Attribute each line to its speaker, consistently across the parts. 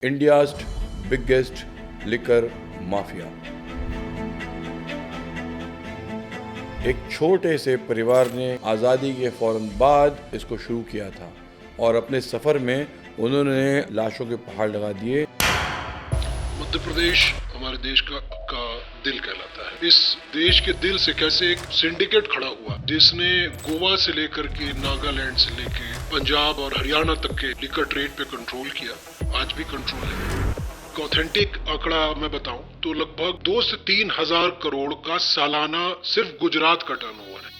Speaker 1: India's biggest liquor mafia। एक छोटे से परिवार ने आज़ादी के फौरन बाद इसको शुरू किया था और अपने सफ़र में उन्होंने लाशों के पहाड़ लगा दिए।
Speaker 2: मध्य प्रदेश हमारे देश का दिल कहलाता है। इस देश के दिल से कैसे एक सिंडिकेट खड़ा हुआ जिसने गोवा से लेकर के नागालैंड से लेके पंजाब और हरियाणा तक के लिकर ट्रेड पे कंट्रोल किया, आज भी कंट्रोल है। ऑथेंटिक आंकड़ा मैं बताऊं तो लगभग 2 से 3 हजार करोड़ का सालाना सिर्फ गुजरात का टर्नओवर है।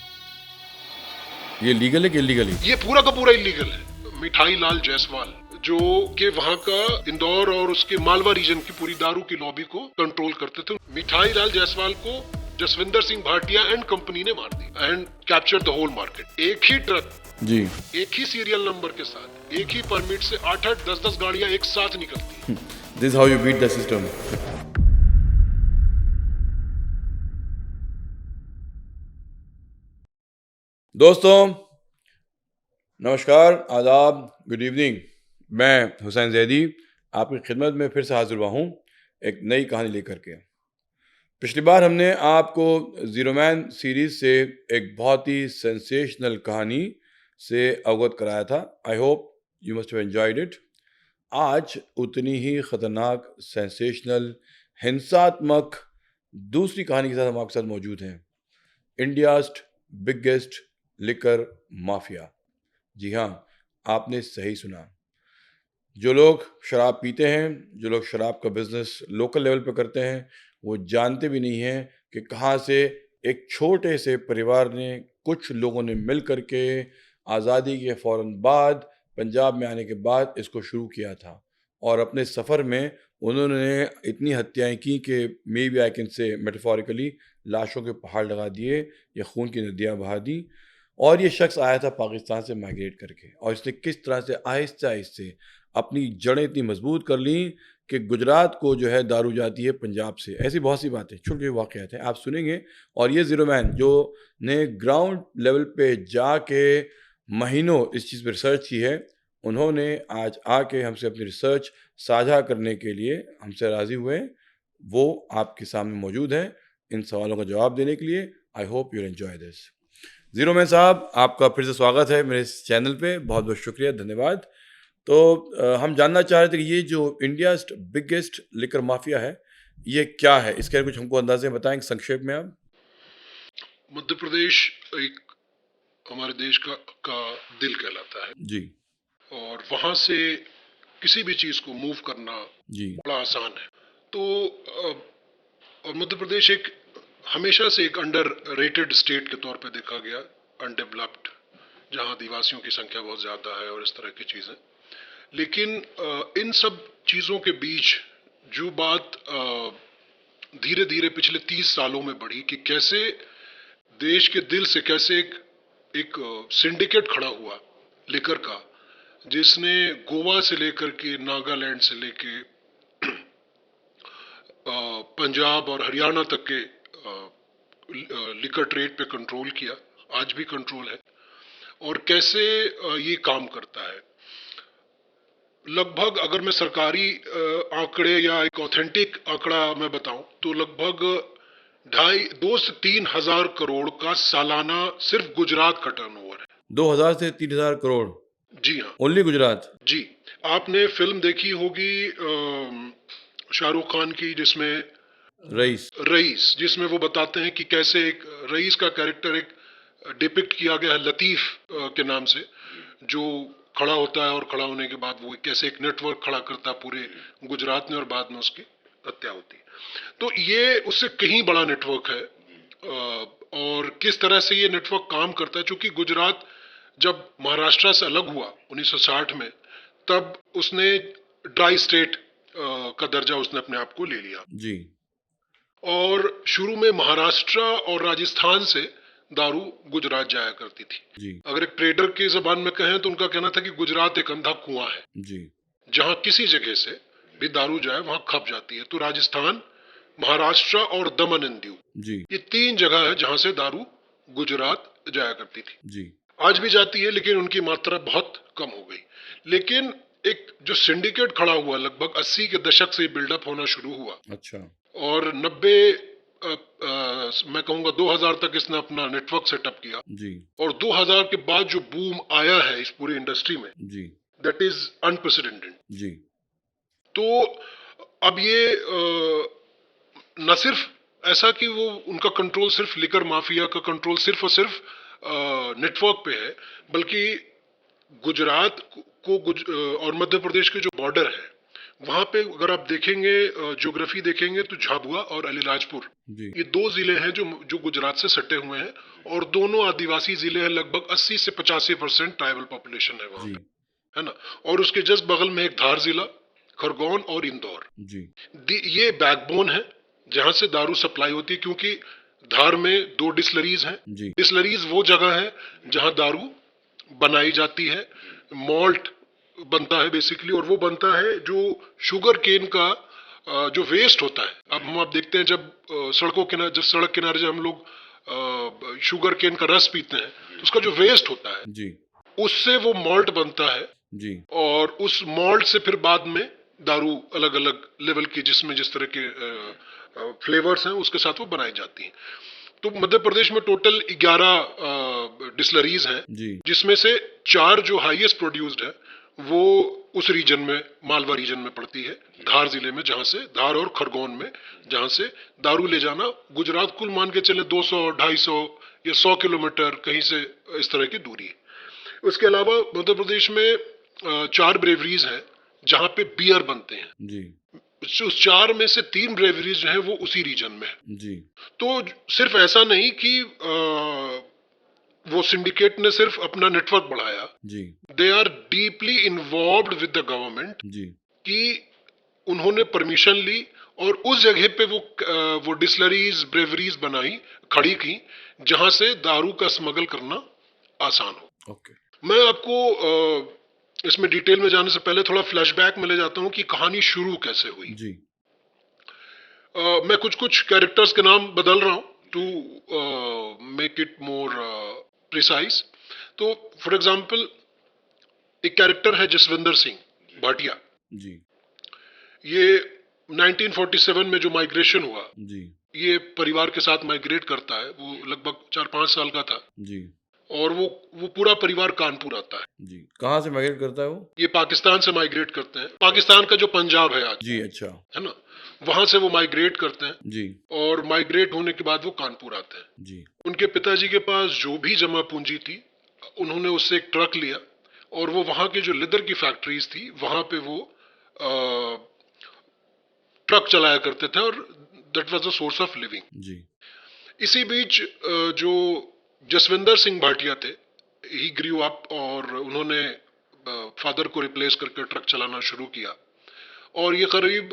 Speaker 1: ये लीगल है कि इलीगल है?
Speaker 2: ये पूरा का पूरा इलीगल है। मिठाई लाल जायसवाल जो कि वहाँ का इंदौर और उसके मालवा रीजन की पूरी दारू की लॉबी को कंट्रोल करते थे। मिठाई लाल जायसवाल को जसविंदर सिंह भाटिया एंड कंपनी ने मार दी and capture the whole market. एक ही ट्रक
Speaker 1: जी,
Speaker 2: एक ही सीरियल नंबर के साथ एक ही परमिट से 8-8 10-10 गाड़ियां एक साथ निकलती हैं।
Speaker 1: This how you beat the system. दोस्तों नमस्कार, आदाब, गुड इवनिंग। मैं हुसैन जैदी आपकी खिदमत में फिर से हाजिर हुआ हूँ एक नई कहानी लेकर के। पिछली बार हमने आपको ज़ीरो मैन सीरीज़ से एक बहुत ही सेंसेशनल कहानी से अवगत कराया था। I hope you must have enjoyed it. आज उतनी ही ख़तरनाक, सेंसेशनल, हिंसात्मक दूसरी कहानी के साथ हम आपके साथ मौजूद हैं। India's biggest liquor mafia. जी हाँ, आपने सही सुना। जो लोग शराब पीते हैं, जो लोग शराब का बिजनेस लोकल लेवल पे करते हैं, वो जानते भी नहीं हैं कि कहाँ से एक छोटे से परिवार ने, कुछ लोगों ने मिल कर के आज़ादी के फ़ौरन बाद, पंजाब में आने के बाद इसको शुरू किया था और अपने सफ़र में उन्होंने इतनी हत्याएं की कि may be I can say metaphorically लाशों के पहाड़ लगा दिए या खून की नदियाँ बहा दी। और ये शख्स आया था पाकिस्तान से माइग्रेट करके और इसने किस तरह से आहिस्ते आहिस्ते अपनी जड़ें इतनी मजबूत कर ली कि गुजरात को जो है दारू जाती है पंजाब से। ऐसी बहुत सी बातें, छोटे छोटे वाक़यात हैं, आप सुनेंगे। और ये ज़ीरो मैन जो ने ग्राउंड लेवल पे जाके महीनों इस चीज़ पर रिसर्च की है, उन्होंने आज आके हमसे अपनी रिसर्च साझा करने के लिए हमसे राज़ी हुए। वो आपके सामने मौजूद हैं इन सवालों का जवाब देने के लिए। I hope you enjoy this. Zero man साहब, आपका फिर से स्वागत है मेरे इस चैनल पे। बहुत बहुत शुक्रिया, धन्यवाद। तो हम जानना चाह रहे थे कि ये जो इंडियाज़ बिगेस्ट लिकर माफिया है, ये क्या है? इसके बारे में कुछ हमको अंदाज़े बताएं संक्षेप में आप।
Speaker 2: मध्य प्रदेश एक हमारे देश का दिल कहलाता है
Speaker 1: जी
Speaker 2: और वहां से किसी भी चीज को मूव करना
Speaker 1: जी
Speaker 2: बड़ा आसान है। तो और मध्य प्रदेश एक हमेशा से एक अंडर रेटेड स्टेट के तौर पे देखा गया, अनडेवलप्ड, जहाँ आदिवासियों की संख्या बहुत ज़्यादा है और इस तरह की चीज़ें। लेकिन इन सब चीज़ों के बीच जो बात धीरे धीरे पिछले 30 सालों में बढ़ी कि कैसे देश के दिल से कैसे एक सिंडिकेट खड़ा हुआ लिकर का, जिसने गोवा से लेकर के नागालैंड से लेके पंजाब और हरियाणा तक के लिकर ट्रेड पे कंट्रोल किया, आज भी कंट्रोल है। और कैसे ये काम करता है, लगभग अगर मैं सरकारी आंकड़े या एक ऑथेंटिक आंकड़ा मैं बताऊं तो लगभग 2 से 3 हजार करोड़ का सालाना सिर्फ गुजरात का टर्नओवर है।
Speaker 1: 2000 से 3000 करोड़?
Speaker 2: जी हाँ।
Speaker 1: ओनली गुजरात?
Speaker 2: जी, आपने फिल्म देखी होगी शाहरुख खान की, जिसमें
Speaker 1: रईस?
Speaker 2: रईस, जिसमें वो बताते हैं कि कैसे एक रईस का कैरेक्टर एक डिपिक्ट किया गया है लतीफ़ के नाम से, जो खड़ा होता है और खड़ा होने के बाद वो कैसे एक नेटवर्क खड़ा करता है पूरे गुजरात में और बाद में उसकी हत्या होती है। तो ये उससे कहीं बड़ा नेटवर्क है। और किस तरह से ये नेटवर्क काम करता है, चूंकि गुजरात जब महाराष्ट्र से अलग हुआ 1960 में, तब उसने ड्राई स्टेट का दर्जा उसने अपने आप को ले लिया।
Speaker 1: जी
Speaker 2: और शुरू में महाराष्ट्र और राजस्थान से दारू गुजरात जाया करती थी।
Speaker 1: जी
Speaker 2: अगर एक ट्रेडर की जबान में कहें तो उनका कहना था कि गुजरात एक अंधा कुआं है,
Speaker 1: जी
Speaker 2: जहां किसी जगह से भी दारू जाए वहां खप जाती है। तो राजस्थान, महाराष्ट्र और दमन एंड दीव,
Speaker 1: जी
Speaker 2: ये 3 जगह है जहां से दारू गुजरात जाया करती थी।
Speaker 1: जी
Speaker 2: आज भी जाती है लेकिन उनकी मात्रा बहुत कम हो गई। लेकिन एक जो सिंडिकेट खड़ा हुआ लगभग 80 के दशक से बिल्डअप होना शुरू हुआ
Speaker 1: अच्छा।
Speaker 2: और 90 मैं कहूँगा 2000 तक इसने अपना नेटवर्क सेटअप किया
Speaker 1: जी
Speaker 2: और 2000 के बाद जो बूम आया है इस पूरी इंडस्ट्री में,
Speaker 1: जी
Speaker 2: दैट इज अनप्रेसिडेंटेड।
Speaker 1: जी
Speaker 2: तो अब ये न सिर्फ ऐसा कि वो उनका कंट्रोल सिर्फ लिकर माफिया का कंट्रोल सिर्फ और सिर्फ नेटवर्क पे है, बल्कि गुजरात और मध्य प्रदेश के जो बॉर्डर है वहाँ पे अगर आप देखेंगे, ज्योग्राफी देखेंगे तो झाबुआ और अलीराजपुर
Speaker 1: जी
Speaker 2: ये दो जिले हैं जो जो गुजरात से सटे हुए हैं और दोनों आदिवासी जिले हैं। लगभग 80 से 85% ट्राइबल पॉपुलेशन है वहाँ
Speaker 1: जी
Speaker 2: पे, है ना। और उसके जस्ट बगल में एक धार जिला, खरगोन और इंदौर,
Speaker 1: जी
Speaker 2: ये बैकबोन है जहाँ से दारू सप्लाई होती है, क्योंकि धार में 2 डिस्लरीज हैं।
Speaker 1: जी
Speaker 2: डिस्लरीज वो जगह है जहाँ दारू बनाई जाती है, मॉल्ट बनता है बेसिकली, और वो बनता है जो शुगर केन का जो वेस्ट होता है। अब हम आप देखते हैं जब सड़कों किनारे, जब सड़क किनारे जब हम लोग शुगर केन का रस पीते हैं तो उसका जो वेस्ट होता है
Speaker 1: जी
Speaker 2: उससे वो मॉल्ट बनता है
Speaker 1: जी
Speaker 2: और उस मॉल्ट से फिर बाद में दारू अलग अलग लेवल की जिसमें जिस तरह के फ्लेवर्स हैं उसके साथ वो बनाई जाती हैं। तो मध्य प्रदेश में टोटल 11 डिस्लरीज हैं,
Speaker 1: जी
Speaker 2: जिसमें से 4 जो हाईएस्ट प्रोड्यूस्ड है वो उस रीजन में, मालवा रीजन में पड़ती है, धार जिले में, जहां से धार और खरगोन में, जहां से दारू ले जाना गुजरात कुल मान के चले 200, 250 या 100 किलोमीटर कहीं से इस तरह की दूरी है। उसके अलावा मध्य प्रदेश में 4 ब्रेवरीज हैं जहां पे बियर बनते हैं।
Speaker 1: जी
Speaker 2: उस 4 में से 3 ब्रेवरीज जो है वो उसी रीजन में है।
Speaker 1: जी
Speaker 2: तो सिर्फ ऐसा नहीं कि वो सिंडिकेट ने सिर्फ अपना नेटवर्क बढ़ाया,
Speaker 1: जी
Speaker 2: they are deeply involved with the government,
Speaker 1: जी
Speaker 2: कि उन्होंने परमिशन ली और उस जगह पे वो डिस्लरीज ब्रेवरीज बनाई, खड़ी की, जहां से दारू का स्मगल करना आसान हो।
Speaker 1: ओके
Speaker 2: मैं आपको इसमें डिटेल में जाने से पहले थोड़ा फ्लैशबैक में ले जाता हूँ कि कहानी शुरू कैसे हुई।
Speaker 1: जी
Speaker 2: मैं कुछ कुछ कैरेक्टर्स के नाम बदल रहा हूँ to make it more precise. तो फॉर एग्जांपल एक कैरेक्टर है जसविंदर सिंह भाटिया।
Speaker 1: जी
Speaker 2: ये 1947 में जो माइग्रेशन हुआ,
Speaker 1: जी
Speaker 2: ये परिवार के साथ माइग्रेट करता है। वो लगभग 4-5 साल का था
Speaker 1: जी
Speaker 2: और वो पूरा परिवार कानपुर आता है।
Speaker 1: जी कहाँ से माइग्रेट करता है वो?
Speaker 2: ये पाकिस्तान से माइग्रेट करते हैं, पाकिस्तान का जो पंजाब है आज,
Speaker 1: जी अच्छा
Speaker 2: है ना, वहां से वो माइग्रेट करते हैं
Speaker 1: जी
Speaker 2: और माइग्रेट होने के बाद वो कानपुर आते हैं।
Speaker 1: जी
Speaker 2: उनके पिताजी के पास जो भी जमा पूंजी थी, उन्होंने उससे एक ट्रक लिया और वो वहाँ के जो लेदर की फैक्ट्रीज थी वहाँ पे वो ट्रक चलाया करते थे और that was the source of living.
Speaker 1: जी
Speaker 2: इसी बीच जो जसविंदर सिंह भाटिया थे, ही ग्रू अप और उन्होंने फादर को रिप्लेस करके ट्रक चलाना शुरू किया। और ये करीब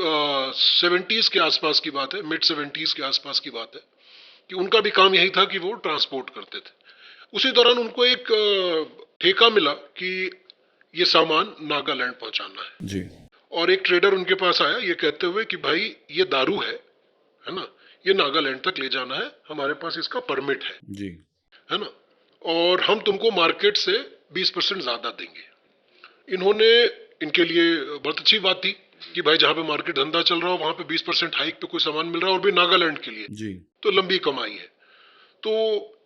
Speaker 2: 70s के आसपास की बात है, मिड 70s के आसपास की बात है, कि उनका भी काम यही था कि वो ट्रांसपोर्ट करते थे। उसी दौरान उनको एक ठेका मिला कि ये सामान नागालैंड पहुंचाना है।
Speaker 1: जी
Speaker 2: और एक ट्रेडर उनके पास आया ये कहते हुए कि भाई ये दारू है ना, ये नागालैंड तक ले जाना है, हमारे पास इसका परमिट
Speaker 1: जी
Speaker 2: है ना, और हम तुमको मार्केट से 20% ज़्यादा देंगे। इन्होंने, इनके लिए बहुत अच्छी बात थी कि भाई जहाँ पे मार्केट धंधा चल रहा हो वहाँ पे 20% हाइक पे कोई सामान मिल रहा है और भी नागालैंड के लिए,
Speaker 1: जी
Speaker 2: तो लंबी कमाई है। तो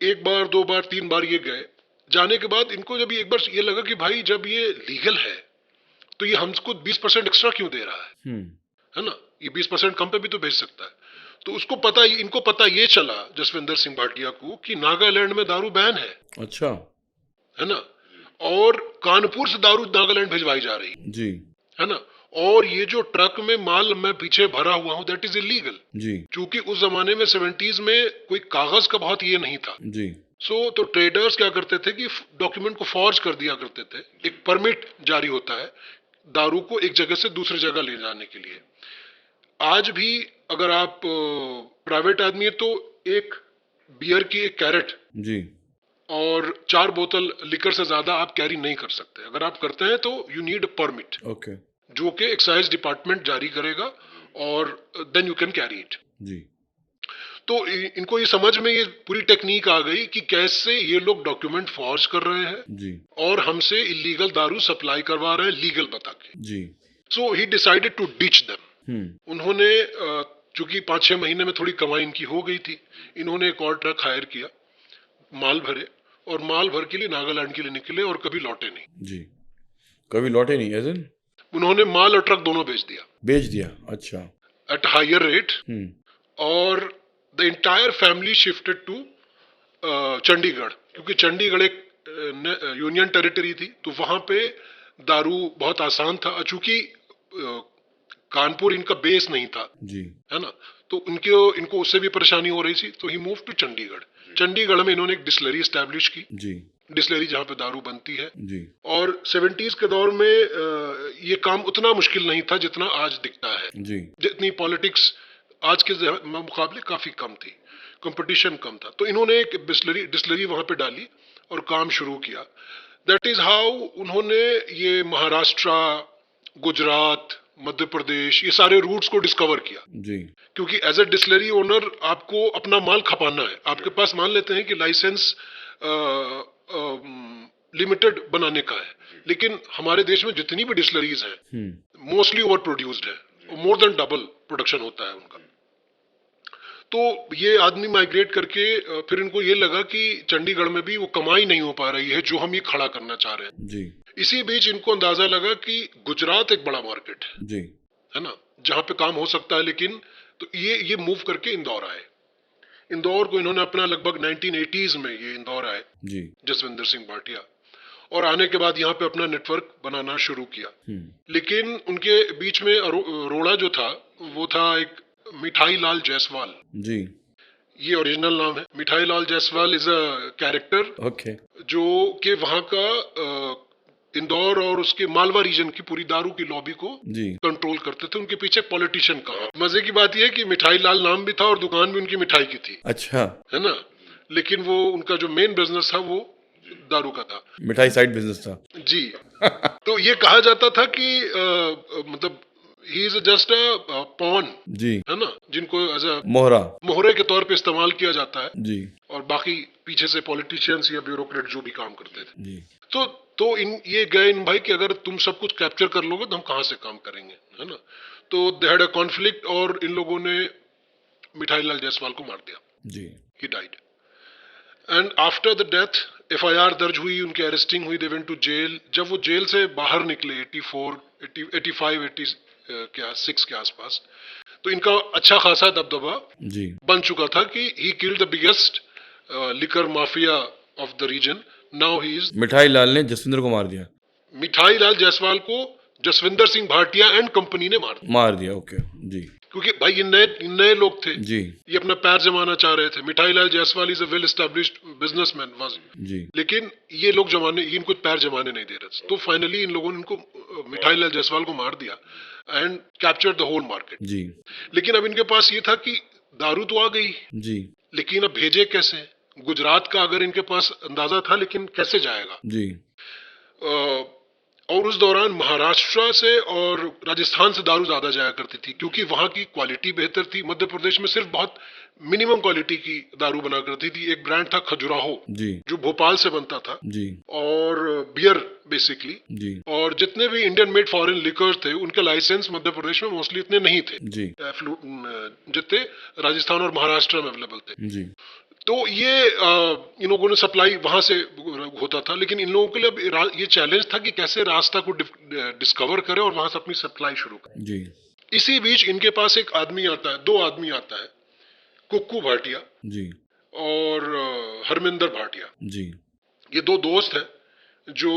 Speaker 2: एक बार, 2 बार, 3 बार ये गए। जाने के बाद इनको जब एक बार ये लगा कि भाई जब ये लीगल है तो ये हमको 20% एक्स्ट्रा क्यों दे रहा है ना, ये 20% कम पे भी तो भेज सकता है। तो उसको पता, इनको पता ये चला जसविंदर सिंह भाटिया को कि नागालैंड में दारू बैन
Speaker 1: अच्छा
Speaker 2: है ना, और कानपुर से दारू नागालैंड भिजवाई जा रही
Speaker 1: जी
Speaker 2: है ना, और ये जो ट्रक में माल मैं पीछे भरा हुआ हूँ दैट इज इलीगल।
Speaker 1: जी
Speaker 2: क्योंकि उस जमाने में 70s में कोई कागज का बहुत ये नहीं था।
Speaker 1: जी
Speaker 2: तो ट्रेडर्स क्या करते थे कि डॉक्यूमेंट को फॉर्ज कर दिया करते थे। एक परमिट जारी होता है दारू को एक जगह से दूसरी जगह ले जाने के लिए। आज भी अगर आप प्राइवेट आदमी है तो एक बियर की एक कैरेट
Speaker 1: जी
Speaker 2: और 4 बोतल लिकर से ज्यादा आप कैरी नहीं कर सकते। अगर आप करते हैं तो यू नीड परमिट,
Speaker 1: ओके
Speaker 2: जो कि एक्साइज डिपार्टमेंट जारी करेगा और then you can carry it.
Speaker 1: जी
Speaker 2: तो इनको ये समझ में ये पूरी टेक्निक आ गई कि कैसे ये लोग डॉक्यूमेंट फॉर्ज कर रहे हैं
Speaker 1: जी
Speaker 2: और हमसे इलीगल दारू सप्लाई करवा रहे हैं लीगल बता के।
Speaker 1: जी
Speaker 2: so he decided to ditch them. उन्होंने चूंकि 5-6 महीने में थोड़ी कमाई इनकी हो गई थी, इन्होंने एक और ट्रक हायर किया, माल भरे और माल भर के लिए नागालैंड के लिए निकले और कभी लौटे नहीं।
Speaker 1: जी कभी लौटे नहीं एज इन
Speaker 2: उन्होंने माल और ट्रक दोनों
Speaker 1: बेच दिया। अच्छा
Speaker 2: एट हायर रेट, और the entire family shifted to Chandigarh, क्योंकि चंडीगढ़ एक यूनियन टेरिटरी थी, तो वहां पे दारू बहुत आसान था। चूंकि कानपुर इनका बेस नहीं था,
Speaker 1: जी
Speaker 2: है ना, तो इनको उससे भी परेशानी हो रही थी, तो ही मूव टू चंडीगढ़। चंडीगढ़ में इन्होंने एक डिस्लरी एस्टैब्लिश की,
Speaker 1: जी
Speaker 2: डिस्लरी जहाँ पे दारू बनती है।
Speaker 1: जी
Speaker 2: और 70s के दौर में ये काम उतना मुश्किल नहीं था जितना आज दिखता है।
Speaker 1: जी
Speaker 2: जितनी पॉलिटिक्स आज के मुकाबले काफी कम थी, कंपटीशन कम था, तो इन्होंने एक डिस्लरी वहां पे डाली और काम शुरू किया। दैट इज हाउ उन्होंने ये महाराष्ट्र, गुजरात, मध्य प्रदेश, ये सारे रूट्स को डिस्कवर किया।
Speaker 1: जी
Speaker 2: क्योंकि एज ए डिस्लरी ओनर आपको अपना माल खपाना है। आपके पास मान लेते हैं कि लाइसेंस लिमिटेड बनाने का है, लेकिन हमारे देश में जितनी भी डिस्लरीज हैं मोस्टली ओवर प्रोड्यूस्ड है, मोर देन डबल प्रोडक्शन होता है उनका। तो ये आदमी माइग्रेट करके फिर इनको ये लगा कि चंडीगढ़ में भी वो कमाई नहीं हो पा रही है जो हम ये खड़ा करना चाह रहे हैं।
Speaker 1: जी
Speaker 2: इसी बीच इनको अंदाजा लगा कि गुजरात एक बड़ा मार्केट
Speaker 1: जी
Speaker 2: है ना, जहाँ पे काम हो सकता है। लेकिन तो ये मूव करके इंदौर आए। इंदौर को इन्होंने अपना लगभग 1980s में ये इंदौर आए,
Speaker 1: जी
Speaker 2: जसविंदर सिंह भाटिया, और आने के बाद यहाँ पे अपना नेटवर्क बनाना शुरू किया। लेकिन उनके बीच में अरोड़ा जो था वो था एक मिठाई लाल जायसवाल।
Speaker 1: जी
Speaker 2: ये ओरिजिनल नाम है। Mithai Lal Jaiswal is a character
Speaker 1: okay
Speaker 2: जो कि वहाँ का इंदौर और उसके मालवा रीजन की पूरी दारू की लॉबी को
Speaker 1: जी
Speaker 2: कंट्रोल करते थे। उनके पीछे पॉलिटिशियन का। मजे की बात यह है कि मिठाई लाल नाम भी था और दुकान भी उनकी मिठाई की थी,
Speaker 1: अच्छा
Speaker 2: है ना, लेकिन वो उनका जो मेन बिजनेस था वो दारू का था,
Speaker 1: मिठाई साइड बिजनेस था।
Speaker 2: जी। तो ये कहा जाता था कि मतलब he is just a pawn,
Speaker 1: जी
Speaker 2: है ना, जिनको एज अ
Speaker 1: मोहरा
Speaker 2: मोहरे के तौर पे इस्तेमाल किया जाता है,
Speaker 1: जी
Speaker 2: और बाकी पीछे से पॉलिटिशियंस या ब्यूरोक्रेट जो भी काम करते थे।
Speaker 1: जी
Speaker 2: तो ये गए इन भाई कि अगर तुम सब कुछ कैप्चर कर लोगे तो हम कहाँ से काम करेंगे, है ना। तो दे हैड अ कॉन्फ्लिक्ट और इन लोगों ने मिठाई लाल जायसवाल को मार दिया।
Speaker 1: जी
Speaker 2: he died and after the death FIR दर्ज हुई, उनकी अरेस्टिंग हुई, दे वेंट टू जेल। जब वो जेल से बाहर निकले 86 के आसपास, तो इनका अच्छा खासा दबदबा
Speaker 1: जी
Speaker 2: बन चुका था कि he killed the biggest liquor mafia of the region. Now he is
Speaker 1: Mithai Lal ने जसविंदर को मार दिया।
Speaker 2: मिठाई लाल जायसवाल को जसविंदर सिंह भाटिया एंड कंपनी ने मार दिया,
Speaker 1: ओके जी
Speaker 2: क्योंकि भाई ये नए लोग थे
Speaker 1: जी
Speaker 2: ये अपना पैर जमाना चाह रहे थे। Mithai Lal Jaiswal is a well established businessman was,
Speaker 1: जी
Speaker 2: लेकिन ये लोग इनको पैर जमाने नहीं दे रहे थे। तो फाइनली इन लोगों ने इनको मिठाई लाल जायसवाल को मार दिया and capture the whole market.
Speaker 1: जी
Speaker 2: लेकिन अब इनके पास ये था कि दारू तो आ गई,
Speaker 1: जी
Speaker 2: लेकिन अब भेजे कैसे। गुजरात का अगर इनके पास अंदाजा था, लेकिन कैसे जाएगा।
Speaker 1: जी
Speaker 2: और उस दौरान महाराष्ट्र से और राजस्थान से दारू ज्यादा जाया करती थी क्योंकि वहां की क्वालिटी बेहतर थी। मध्य प्रदेश में सिर्फ बहुत मिनिमम क्वालिटी की दारू बना करती थी। एक ब्रांड था खजुराहो
Speaker 1: जी
Speaker 2: जो भोपाल से बनता था,
Speaker 1: जी
Speaker 2: और बियर बेसिकली,
Speaker 1: जी
Speaker 2: और जितने भी इंडियन मेड फॉरेन लिकर थे उनके लाइसेंस मध्य प्रदेश में मोस्टली इतने नहीं थे
Speaker 1: जी
Speaker 2: जितने राजस्थान और महाराष्ट्र में अवेलेबल थे।
Speaker 1: जी
Speaker 2: तो ये इन लोगों ने सप्लाई वहां से होता था, लेकिन इन लोगों के लिए ये चैलेंज था कि कैसे रास्ता को डिस्कवर करें और वहां से अपनी सप्लाई शुरू करें।
Speaker 1: जी
Speaker 2: इसी बीच इनके पास एक आदमी आता है, 2 आदमी आता है, कुक्कू भाटिया
Speaker 1: जी
Speaker 2: और हरमिंदर भाटिया।
Speaker 1: जी
Speaker 2: ये 2 दोस्त हैं जो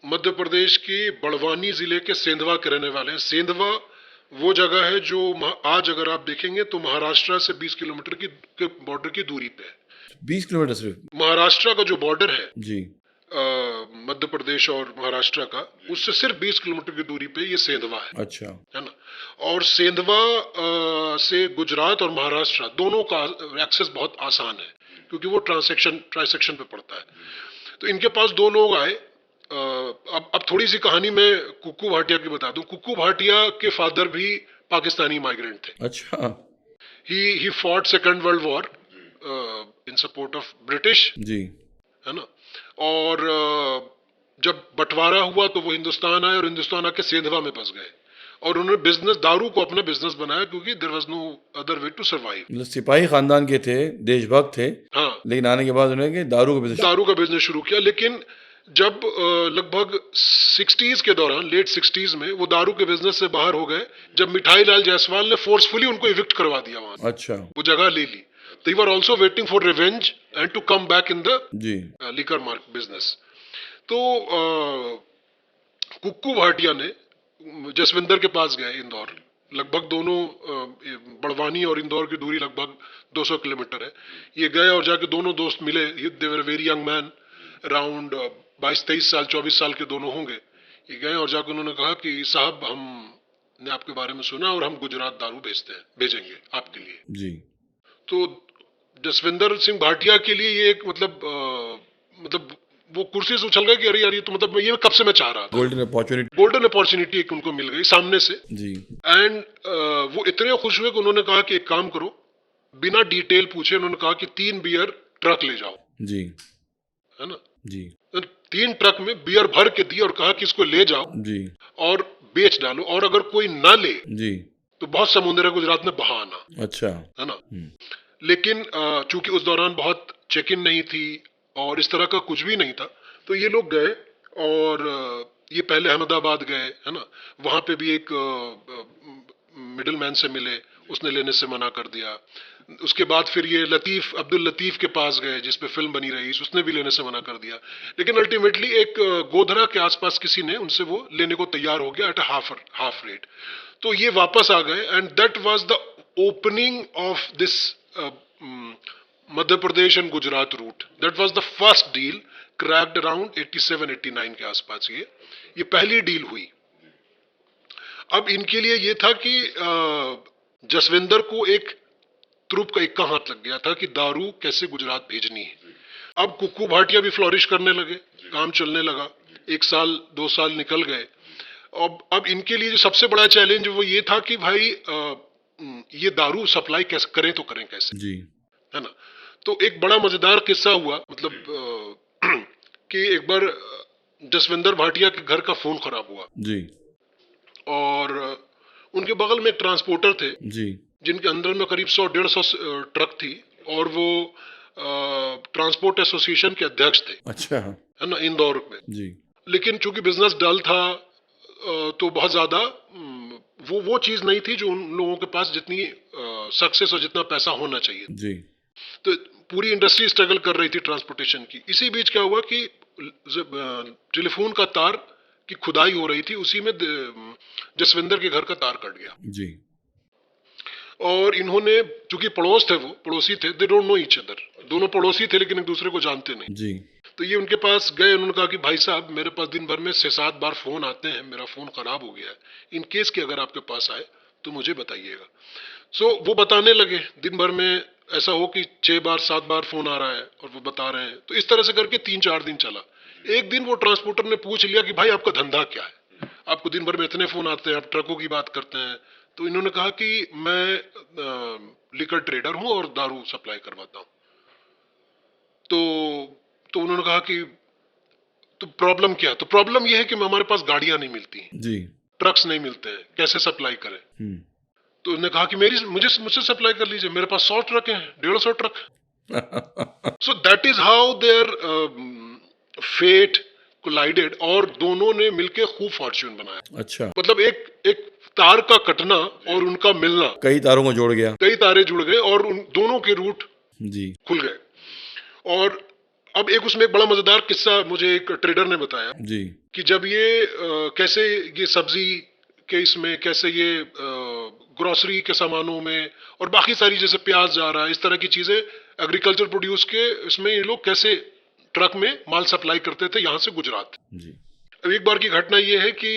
Speaker 2: मध्य प्रदेश के बड़वानी जिले के सेंधवा के रहने वाले हैं। सेंधवा वो जगह है जो आज अगर आप देखेंगे तो महाराष्ट्र से 20 किलोमीटर की बॉर्डर की दूरी पे है।
Speaker 1: 20 किलोमीटर सिर्फ।
Speaker 2: महाराष्ट्र का जो बॉर्डर है
Speaker 1: जी
Speaker 2: मध्य प्रदेश और महाराष्ट्र का, उससे सिर्फ 20 किलोमीटर की दूरी पे ये सेंधवा है।
Speaker 1: अच्छा
Speaker 2: है ना। और सेंधवा से गुजरात और महाराष्ट्र दोनों का एक्सेस बहुत आसान है क्योंकि वो ट्रांसेक्शन पे पड़ता है। तो इनके पास 2 लोग आए। अब थोड़ी सी कहानी मैं कुक्कू भाटिया की बता दूं। कुक्कू भाटिया के फादर भी पाकिस्तानी माइग्रेंट थे।
Speaker 1: अच्छा
Speaker 2: he fought second world war in support of British,
Speaker 1: जी
Speaker 2: है ना। और जब बंटवारा हुआ तो वो हिंदुस्तान आए और हिंदुस्तान आके सेंधवा में बस गए और उन्होंने बिजनेस, दारू को अपना बिजनेस बनाया क्योंकि there was no other way to survive.
Speaker 1: मतलब सिपाही खानदान के थे, देशभक्त थे,
Speaker 2: हाँ,
Speaker 1: लेकिन आने के बाद उन्होंने दारू का बिजनेस।
Speaker 2: दारू का बिजनेस शुरू किया। लेकिन जब लगभग 60s के दौरान, लेट 60s में वो दारू के बिजनेस से बाहर हो गए, जब मिठाई लाल जायसवाल ने फोर्सफुली उनको इविक्ट करवा दिया वहां से,
Speaker 1: अच्छा
Speaker 2: वो जगह ले ली। They were also waiting for revenge and to come back in the
Speaker 1: ji
Speaker 2: liquor market business. तो कुक्कू भाटिया ने जसविंदर के पास गए इंदौर, लगभग दोनों बड़वानी और इंदौर की दूरी लगभग 200 किलोमीटर है। ये गए और जाके दोनों दोस्त मिले। They were very young man, around 22-23 साल, 24 साल के दोनों होंगे। ये गए और जाके उन्होंने कहा कि साहब हमने आपके बारे में सुना और हम गुजरात दारू भेजेंगे आपके लिए।
Speaker 1: जी
Speaker 2: तो जसविंदर सिंह भाटिया के लिए ये एक मतलब वो कुर्सी से उछल गए कि अरे यार ये तो मतलब ये कब से मैं चाह रहा था। गोल्डन अपॉर्चुनिटी एक उनको मिल गई सामने से
Speaker 1: जी।
Speaker 2: एंड वो इतने खुश हुए कि उन्होंने कहा कि एक काम करो, बिना डिटेल पूछे उन्होंने कहा कि 3 बियर ट्रक ले जाओ
Speaker 1: जी,
Speaker 2: है ना
Speaker 1: जी
Speaker 2: 3 ट्रक में बियर भर के दी और कहा कि इसको ले जाओ
Speaker 1: जी
Speaker 2: और बेच डालो, और अगर कोई ना ले
Speaker 1: जी
Speaker 2: तो बहुत समुद्र है गुजरात में बहा आना,
Speaker 1: अच्छा
Speaker 2: है ना। लेकिन चूंकि उस दौरान बहुत चेक इन नहीं थी और इस तरह का कुछ भी नहीं था, तो ये लोग गए और ये पहले अहमदाबाद गए, है ना। वहाँ पे भी एक मिडिल मैन से मिले, उसने लेने से मना कर दिया। उसके बाद फिर ये अब्दुल लतीफ के पास गए जिस पे फिल्म बनी रही, उसने भी लेने से मना कर दिया। लेकिन अल्टीमेटली एक गोधरा के आसपास किसी ने उनसे वो लेने को तैयार हो गया एट हाफ रेट। तो ये वापस आ गए and that was the opening of this Madhya Pradesh and Gujarat route. That was the first deal cracked around 87-89 के आसपास। ये पहली डील हुई। अब इनके लिए ये था कि जसविंदर को एक ट्रुप का इक्का हाथ लग गया था कि दारू कैसे गुजरात भेजनी है। अब कुक्कू भाटिया भी फ्लोरिश करने लगे, काम चलने लगा। 1 साल 2 साल निकल गए। अब इनके लिए जो सबसे बड़ा चैलेंज वो ये था कि भाई ये दारू सप्लाई कैसे करें, तो करें कैसे
Speaker 1: जी,
Speaker 2: है ना। तो एक बड़ा मजेदार किस्सा हुआ, मतलब कि एक बार जसविंदर भाटिया के घर का फोन खराब हुआ
Speaker 1: जी,
Speaker 2: और उनके बगल में एक ट्रांसपोर्टर थे
Speaker 1: जी,
Speaker 2: जिनके अंदर में करीब 100-150 ट्रक थी और वो ट्रांसपोर्ट एसोसिएशन के अध्यक्ष थे,
Speaker 1: अच्छा
Speaker 2: है ना, इंदौर में
Speaker 1: जी,
Speaker 2: लेकिन चूंकि बिजनेस डल था तो बहुत ज्यादा वो चीज नहीं थी जो उन लोगों के पास जितनी सक्सेस और जितना पैसा होना चाहिए
Speaker 1: जी,
Speaker 2: तो पूरी इंडस्ट्री स्ट्रगल कर रही थी ट्रांसपोर्टेशन की। इसी बीच क्या हुआ कि टेलीफोन का तार की खुदाई हो रही थी, उसी में जसविंदर के घर का तार कट गया
Speaker 1: जी,
Speaker 2: और इन्होंने, चूंकि पड़ोसी थे, they don't know each other, दोनों पड़ोसी थे लेकिन एक दूसरे को जानते नहीं।
Speaker 1: जी,
Speaker 2: तो ये उनके पास गए, उन्होंने कहा कि भाई साहब मेरे पास दिन भर में 6-7 बार फोन आते हैं, मेरा फोन खराब हो गया है, इन केस कि अगर आपके पास आए तो मुझे बताइएगा। सो वो बताने लगे, दिन भर में ऐसा हो कि 6 बार 7 बार फोन आ रहा है और वो बता रहे हैं। तो इस तरह से करके 3-4 दिन चला। एक दिन वो ट्रांसपोर्टर ने पूछ लिया कि भाई आपका धंधा क्या है, आपको दिन भर में इतने फोन आते हैं, आप ट्रकों की बात करते हैं। तो इन्होंने कहा कि मैं लिकर ट्रेडर हूं और दारू सप्लाई करवाता हूं। तो उन्होंने कहा कि तो प्रॉब्लम क्या है? तो प्रॉब्लम यह है कि हमारे पास गाड़ियां नहीं मिलती,
Speaker 1: जी,
Speaker 2: ट्रक्स नहीं मिलते हैं, कैसे सप्लाई करें? तो उन्होंने कहा कि मुझसे सप्लाई कर लीजिए, मेरे पास 100 ट्रक हैं, 150 truck. So that is how their fate collided और दोनों ने मिलके खूब फॉर्च्यून बनाया।
Speaker 1: अच्छा,
Speaker 2: मतलब एक तार का कटना और उनका मिलना,
Speaker 1: कई तारों को जोड़ गया,
Speaker 2: कई तारे जुड़ गए और उन दोनों के रूट
Speaker 1: जी,
Speaker 2: खुल गए। और अब एक उसमें एक बड़ा मजेदार किस्सा मुझे एक ट्रेडर ने बताया
Speaker 1: जी,
Speaker 2: कि जब ये कैसे ये सब्जी के इसमें, कैसे ये ग्रोसरी के सामानों में और बाकी सारी जैसे प्याज जा रहा है, इस तरह की चीजें एग्रीकल्चर प्रोड्यूस के इसमें ये लोग कैसे ट्रक में माल सप्लाई करते थे यहाँ से गुजरात।
Speaker 1: जी,
Speaker 2: अब एक बार की घटना ये है कि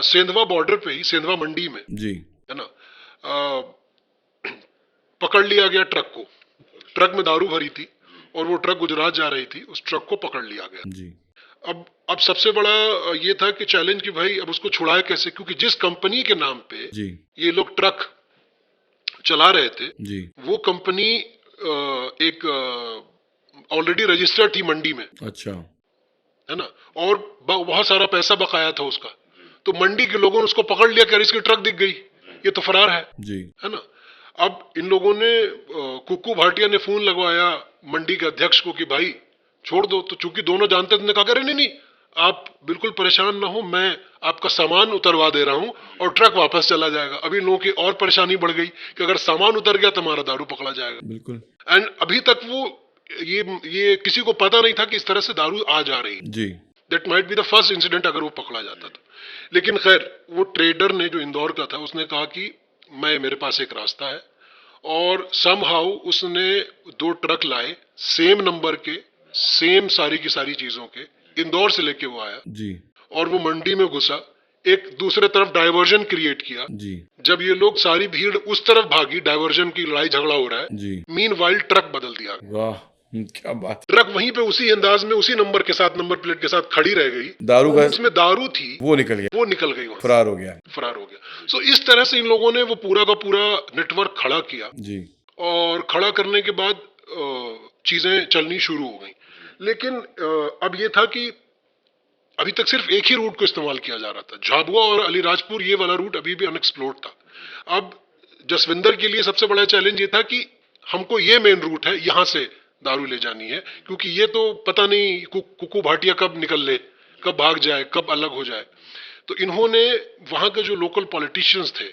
Speaker 2: सेंधवा बॉर्डर पे ही, सेंधवा मंडी में,
Speaker 1: जी, है
Speaker 2: ना, पकड़ लिया गया ट्रक को। ट्रक में दारू भरी थी और वो ट्रक गुजरात जा रही थी, उस ट्रक को पकड़ लिया गया।
Speaker 1: जी,
Speaker 2: अब सबसे बड़ा ये था कि चैलेंज कि भाई अब उसको छुड़ाए कैसे, क्योंकि जिस कंपनी के नाम पे
Speaker 1: जी,
Speaker 2: ये लोग ट्रक चला रहे थे,
Speaker 1: जी।
Speaker 2: वो कंपनी एक ऑलरेडी रजिस्टर्ड थी मंडी में,
Speaker 1: अच्छा।
Speaker 2: है ना, और बहुत सारा पैसा बकाया था उसका। तो मंडी के लोगों ने उसको पकड़ लिया कि अरे इसकी ट्रक दिख गई, ये तो फरार
Speaker 1: जी।
Speaker 2: है ना। अब इन लोगों ने कुक्कू भाटिया ने फोन लगवाया मंडी के अध्यक्ष को कि भाई छोड़ दो। तो चूंकि दोनों जानते थे, उन्होंने कहा अरे नहीं नहीं, आप बिल्कुल परेशान ना हो, मैं आपका सामान उतरवा दे रहा हूं और ट्रक वापस चला जाएगा। अभी लोगों की और परेशानी बढ़ गई कि अगर सामान उतर गया तो हमारा दारू पकड़ा जाएगा।
Speaker 1: बिल्कुल।
Speaker 2: एंड अभी तक वो ये किसी को पता नहीं था कि इस तरह से दारू आ जा रही।
Speaker 1: जी।
Speaker 2: That might be the first incident अगर वो पकड़ा जाता तो। लेकिन खैर वो ट्रेडर ने, जो इंदौर का था, उसने कहा कि मेरे पास एक रास्ता है, और समहाउ उसने 2 ट्रक लाए सेम नंबर के, सेम सारी की सारी चीजों के, इंदौर से लेके वो आया
Speaker 1: जी।
Speaker 2: और वो मंडी में घुसा, एक दूसरे तरफ डायवर्जन क्रिएट किया।
Speaker 1: जी।
Speaker 2: जब ये लोग सारी भीड़ उस तरफ भागी, डायवर्जन की लड़ाई झगड़ा हो रहा है,
Speaker 1: जी।
Speaker 2: मीनवाइल ट्रक बदल दिया।
Speaker 1: वाह, क्या बात।
Speaker 2: ट्रक वहीं पे उसी अंदाज में, उसी नंबर के साथ, नंबर प्लेट के साथ खड़ी रह गई।
Speaker 1: दारू का
Speaker 2: उसमें दारू थी,
Speaker 1: वो निकल गया,
Speaker 2: वो निकल गई, वहां
Speaker 1: फरार हो गया।
Speaker 2: फरार हो गया। सो इस तरह से इन लोगों ने वो पूरा का पूरा नेटवर्क खड़ा किया।
Speaker 1: जी।
Speaker 2: और खड़ा करने के बाद चीजें चलनी शुरू हो गई। लेकिन अब ये था कि अभी तक सिर्फ एक ही रूट को इस्तेमाल किया जा रहा था, झाबुआ और अलीराजपुर, ये वाला रूट अभी भी अनएक्सप्लोर्ड था। अब जसविंदर के लिए सबसे बड़ा चैलेंज ये था कि हमको ये मेन रूट है, यहां से दारू ले जानी है, क्योंकि ये तो पता नहीं कुक्कू भाटिया कब निकल ले, कब भाग जाए, कब अलग हो जाए। तो इन्होंने वहां के जो लोकल पॉलिटिशियंस थे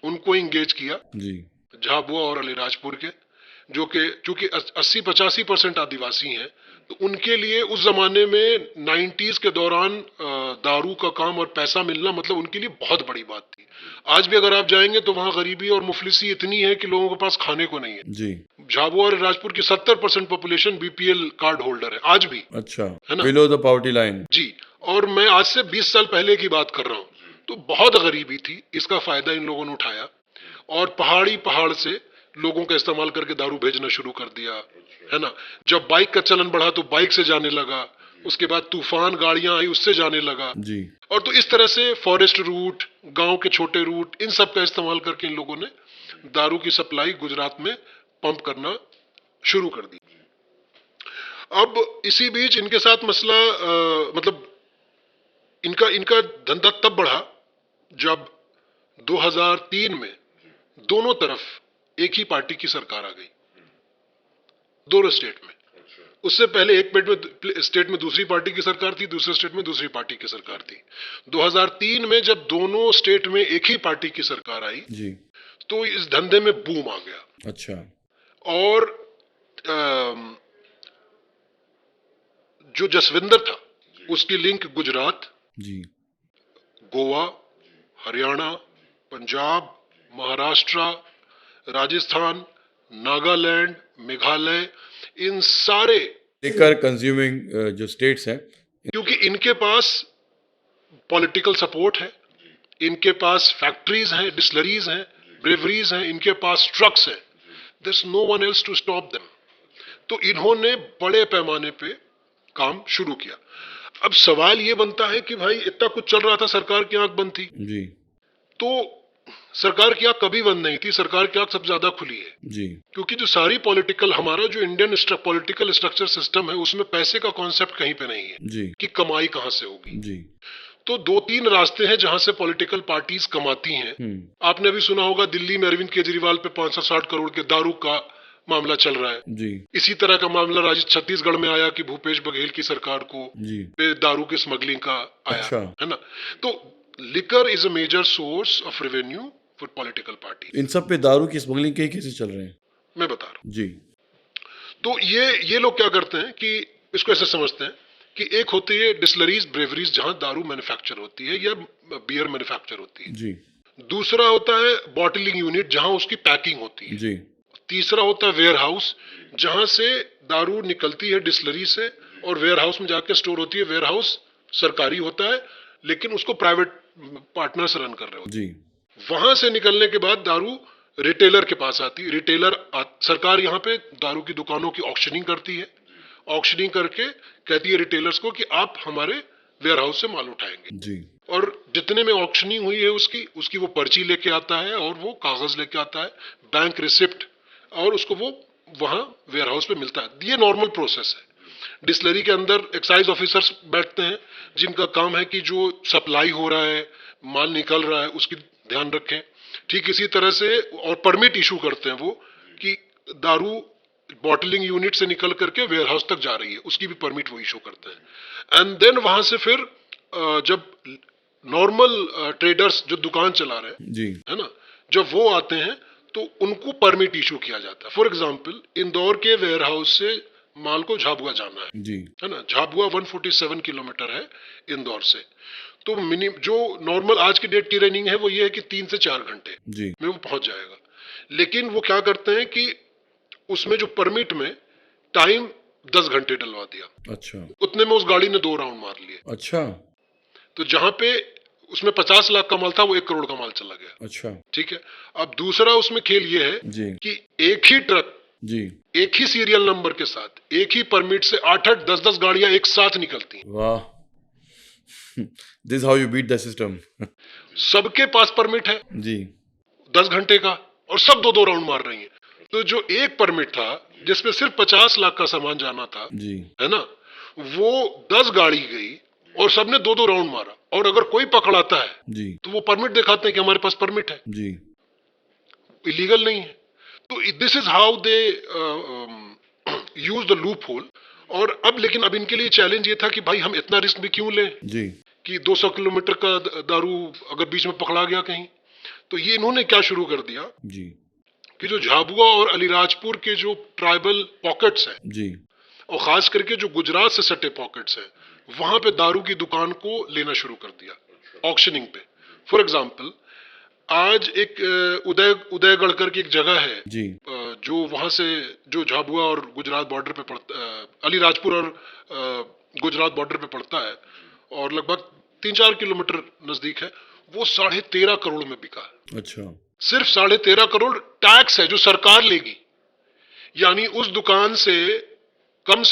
Speaker 2: उनको इंगेज किया,
Speaker 1: जी।
Speaker 2: झाबुआ और अलीराजपुर के, जो कि चूंकि 80-85% आदिवासी हैं, तो उनके लिए उस जमाने में 90s के दौरान दारू का काम और पैसा मिलना मतलब उनके लिए बहुत बड़ी बात थी। आज भी अगर आप जाएंगे तो वहाँ गरीबी और मुफलिसी इतनी है कि लोगों के पास खाने को नहीं है।
Speaker 1: जी।
Speaker 2: झाबुआ और राजपुर की 70% पॉपुलेशन बीपीएल कार्ड होल्डर है आज भी।
Speaker 1: अच्छा,
Speaker 2: है ना,
Speaker 1: बिलो द पॉवर्टी लाइन।
Speaker 2: जी। और मैं आज से 20 साल पहले की बात कर रहा हूँ, तो बहुत गरीबी थी। इसका फायदा इन लोगों ने उठाया और पहाड़ से लोगों का इस्तेमाल करके दारू भेजना शुरू कर दिया, है ना। जब बाइक का चलन बढ़ा तो बाइक से जाने लगा, उसके बाद तूफान गाड़ियां आई, उससे जाने लगा
Speaker 1: जी।
Speaker 2: और तो इस तरह से फॉरेस्ट रूट, गांव के छोटे रूट, इन सब का इस्तेमाल करके इन लोगों ने दारू की सप्लाई गुजरात में पंप करना शुरू कर दी। अब इसी बीच इनके साथ मसला मतलब इनका धंधा तब बढ़ा जब 2003 में दोनों तरफ एक ही पार्टी की सरकार आ गई, दोनों स्टेट में। उससे पहले एक स्टेट में दूसरी पार्टी की सरकार थी, दूसरे स्टेट में दूसरी पार्टी की सरकार थी। 2003 में जब दोनों स्टेट में एक ही पार्टी की सरकार आई
Speaker 1: जी,
Speaker 2: तो इस धंधे में बूम आ गया।
Speaker 1: अच्छा।
Speaker 2: और जो जसविंदर था उसकी लिंक गुजरात,
Speaker 1: जी,
Speaker 2: गोवा, हरियाणा, पंजाब, महाराष्ट्र, राजस्थान, नागालैंड, मेघालय, इन सारे
Speaker 1: लेकर कंज्यूमिंग जो स्टेट्स हैं,
Speaker 2: क्योंकि इनके पास पॉलिटिकल सपोर्ट है, इनके पास फैक्ट्रीज हैं, डिस्लरीज हैं, ब्रेवरीज हैं, इनके पास ट्रक्स हैं, there is no one else to stop them. तो इन्होंने बड़े पैमाने पे काम शुरू किया। अब सवाल ये बनता है कि भाई इतना कुछ चल रहा था, सरकार की आंख बंद थी।
Speaker 1: जी,
Speaker 2: तो सरकार की आंख कभी बंद नहीं थी, सरकार की आंख सबसे ज्यादा खुली है।
Speaker 1: जी,
Speaker 2: क्योंकि जो सारी पॉलिटिकल, हमारा जो इंडियन पॉलिटिकल स्ट्रक्चर सिस्टम है, उसमें पैसे का कॉन्सेप्ट कहीं पे नहीं है
Speaker 1: जी,
Speaker 2: कि कमाई कहां से होगी।
Speaker 1: जी।
Speaker 2: तो 2-3 रास्ते हैं जहां से पॉलिटिकल पार्टीज कमाती हैं। आपने अभी सुना होगा दिल्ली में अरविंद केजरीवाल पे 560 करोड़ के दारू का मामला चल रहा है।
Speaker 1: जी,
Speaker 2: इसी तरह का मामला छत्तीसगढ़ में आया कि भूपेश बघेल की सरकार को
Speaker 1: जी,
Speaker 2: पे दारू की स्मगलिंग का आया।
Speaker 1: अच्छा।
Speaker 2: है ना। तो liquor is a major source of revenue for political party.
Speaker 1: इन सब पे दारू की स्मगलिंग के केसेस चल रहे हैं,
Speaker 2: मैं बता रहा हूं।
Speaker 1: जी।
Speaker 2: तो ये लोग क्या करते हैं कि इसको ऐसे समझते हैं कि एक होती है डिस्लरीज, ब्रेवरीज, जहां दारू मैन्युफैक्चर होती है या बियर मैन्युफैक्चर होती है।
Speaker 1: जी,
Speaker 2: दूसरा होता है बॉटलिंग यूनिट, जहां उसकी पैकिंग होती है।
Speaker 1: जी,
Speaker 2: तीसरा होता है वेयर हाउस, जहां से दारू निकलती है डिस्लरी से और वेयर हाउस में जाकर स्टोर होती है। वेयर हाउस सरकारी होता है लेकिन उसको प्राइवेट पार्टनर्स रन कर रहे होते हैं।
Speaker 1: जी,
Speaker 2: वहां से निकलने के बाद दारू रिटेलर के पास आती है। सरकार यहाँ पे दारू की दुकानों की ऑक्शनिंग करती है। ऑक्शनिंग करके कहती है रिटेलर्स को कि आप हमारे वेयर हाउस से माल उठाएंगे।
Speaker 1: जी।
Speaker 2: और जितने में ऑक्शनिंग हुई है उसकी उसकी वो पर्ची लेके आता है और वो कागज लेके आता है, बैंक रिसिप्ट, और उसको वो वहाँ वेयर हाउस पे मिलता है। ये नॉर्मल प्रोसेस है। डिस्टिलरी के अंदर एक्साइज ऑफिसर्स बैठते हैं जिनका काम है कि जो सप्लाई हो रहा है, माल निकल रहा है, उसकी ध्यान रखें। ठीक इसी तरह से और परमिट इशू करते हैं वो कि दारू बॉटलिंग यूनिट से निकल करके वेयर हाउस तक जा रही है, उसकी भी परमिट वो इशू करते हैं। एंड देन वहां से फिर जब नॉर्मल ट्रेडर्स जो दुकान चला रहे हैं,
Speaker 1: जी,
Speaker 2: है ना, जब वो आते हैं तो उनको परमिट इशू किया जाता है। फॉर एग्जांपल इंदौर के वेयर हाउस से माल को झाबुआ जाना
Speaker 1: जी,
Speaker 2: है ना, झाबुआ 147 किलोमीटर है इंदौर से। तो मिनिमम जो नॉर्मल आज की डेट की रनिंग है वो ये है कि 3 से 4 घंटे
Speaker 1: जी,
Speaker 2: में वो पहुंच जाएगा। लेकिन वो क्या करते हैं कि उसमें जो परमिट में टाइम 10 घंटे डलवा दिया,
Speaker 1: अच्छा,
Speaker 2: उतने में उस गाड़ी ने 2 राउंड मार लिए।
Speaker 1: अच्छा,
Speaker 2: तो जहां पे उसमें 50 लाख का माल था वो 1 करोड़ का माल चला गया।
Speaker 1: अच्छा,
Speaker 2: ठीक है। अब दूसरा उसमें खेल ये है
Speaker 1: जी,
Speaker 2: कि एक ही ट्रक,
Speaker 1: जी,
Speaker 2: एक ही सीरियल नंबर के साथ, एक ही परमिट से 8-8, 10-10 गाड़ियां एक साथ निकलती हैं।
Speaker 1: वाह, this how you beat the system.
Speaker 2: सबके पास परमिट है
Speaker 1: जी,
Speaker 2: 10 घंटे का, और सब 2-2 राउंड मार रही हैं। तो जो एक परमिट था जिसमें सिर्फ 50 लाख का सामान जाना था,
Speaker 1: जी,
Speaker 2: है ना, वो 10 गाड़ी गई और सबने 2-2 राउंड मारा। और अगर कोई पकड़ाता है
Speaker 1: जी,
Speaker 2: तो वो परमिट दिखाते हैं कि हमारे पास परमिट है,
Speaker 1: जी,
Speaker 2: इलीगल नहीं है। तो this is how they use the loop hole. और अब लेकिन अब इनके लिए चैलेंज ये था कि भाई हम इतना रिस्क भी क्यों लें
Speaker 1: जी,
Speaker 2: कि 200 किलोमीटर का दारू अगर बीच में पकड़ा गया कहीं। तो ये इन्होंने क्या शुरू कर दिया
Speaker 1: जी,
Speaker 2: कि जो झाबुआ और अलीराजपुर के जो ट्राइबल पॉकेट्स हैं,
Speaker 1: जी,
Speaker 2: और खास करके जो गुजरात से सटे पॉकेट्स हैं, वहां पे दारू की दुकान को लेना शुरू कर दिया ऑक्शनिंग पे। फॉर एग्जांपल आज एक उदयगढ़ करके एक जगह है,
Speaker 1: जी,
Speaker 2: जो वहां से जो झाबुआ और गुजरात बॉर्डर पे पड़ता, अलीराजपुर और गुजरात बॉर्डर पे पड़ता है और लगभग 3-4 किलोमीटर नजदीक है। वो 13.5 करोड़ में बिका है।
Speaker 1: अच्छा,
Speaker 2: सिर्फ 13.5 करोड़ टैक्स है जो सरकार लेगी। यानी उस दुकान से कम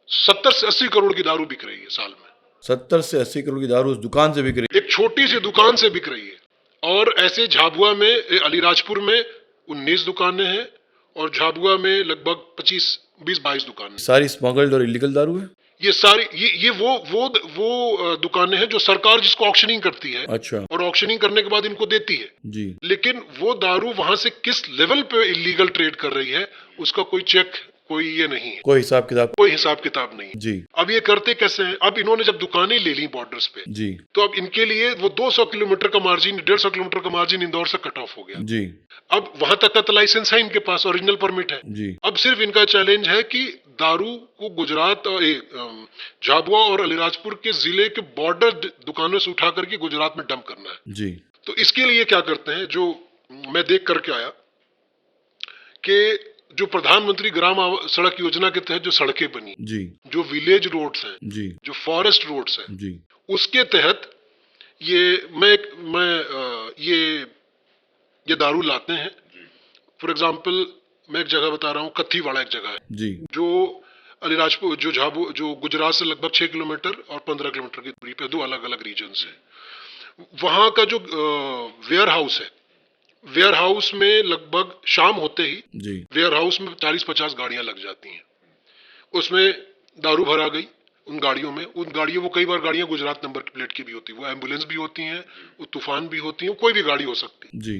Speaker 2: 70 से 80 करोड़ की दारू बिक रही है साल में।
Speaker 1: 70 से 80 करोड़ की दारू उस दुकान से बिक रही।
Speaker 2: एक छोटी सी दुकान से बिक रही है। और ऐसे झाबुआ में, अलीराजपुर में 19 दुकानें हैं और झाबुआ में लगभग 25-22 दुकानें।
Speaker 1: सारी स्मगल्ड और इलीगल दारू है।
Speaker 2: ये सारी ये वो दुकानें हैं जो सरकार जिसको ऑक्शनिंग करती है,
Speaker 1: अच्छा,
Speaker 2: और ऑक्शनिंग करने के बाद इनको देती है।
Speaker 1: जी,
Speaker 2: लेकिन वो दारू वहां से किस लेवल पे इलीगल ट्रेड कर रही है उसका कोई चेक, कोई ये नहीं है,
Speaker 1: कोई हिसाब किताब।
Speaker 2: कोई हिसाब किताब नहीं है।
Speaker 1: जी,
Speaker 2: अब ये करते कैसे हैं? अब इन्होंने जब दुकानें ले ली बॉर्डर्स पे,
Speaker 1: जी,
Speaker 2: तो अब इनके लिए वो 200 किलोमीटर का मार्जिन, 150 किलोमीटर का मार्जिन इंदौर से कट ऑफ हो गया।
Speaker 1: जी,
Speaker 2: अब वहां तक का तो लाइसेंस है इनके पास, ओरिजिनल परमिट है।
Speaker 1: जी,
Speaker 2: अब सिर्फ इनका चैलेंज है कि दारू को गुजरात और झाबुआ और अलीराजपुर के जिले के बॉर्डर दुकानों से उठा करके गुजरात में डंप करना है।
Speaker 1: जी,
Speaker 2: तो इसके लिए क्या करते हैं, जो मैं देख करके आया कि जो प्रधानमंत्री सड़क योजना के तहत जो सड़कें बनी,
Speaker 1: जी,
Speaker 2: जो विलेज रोड्स हैं,
Speaker 1: जी,
Speaker 2: जो फॉरेस्ट रोड्स हैं,
Speaker 1: जी,
Speaker 2: उसके तहत ये ये दारू लाते हैं। फॉर एग्जाम्पल मैं एक जगह बता रहा हूँ, कत्थीवाड़ा एक जगह है
Speaker 1: जी,
Speaker 2: जो अलीराजपुर जो गुजरात से लगभग 6 किलोमीटर और 15 किलोमीटर की दूरी पे, दो अलग अलग रीजन है। वहां का जो वेयर हाउस है, वेयर हाउस में लगभग शाम होते ही
Speaker 1: जी,
Speaker 2: वेयर हाउस में 40-50 गाड़ियां लग जाती हैं। उसमें दारू भरा गई उन गाड़ियों में। उन गाड़ियों, वो कई बार गाड़ियां गुजरात नंबर प्लेट की भी होती है, वो एम्बुलेंस भी होती हैं, वो तूफान भी होती हैं, कोई भी गाड़ी हो सकती है,
Speaker 1: जी,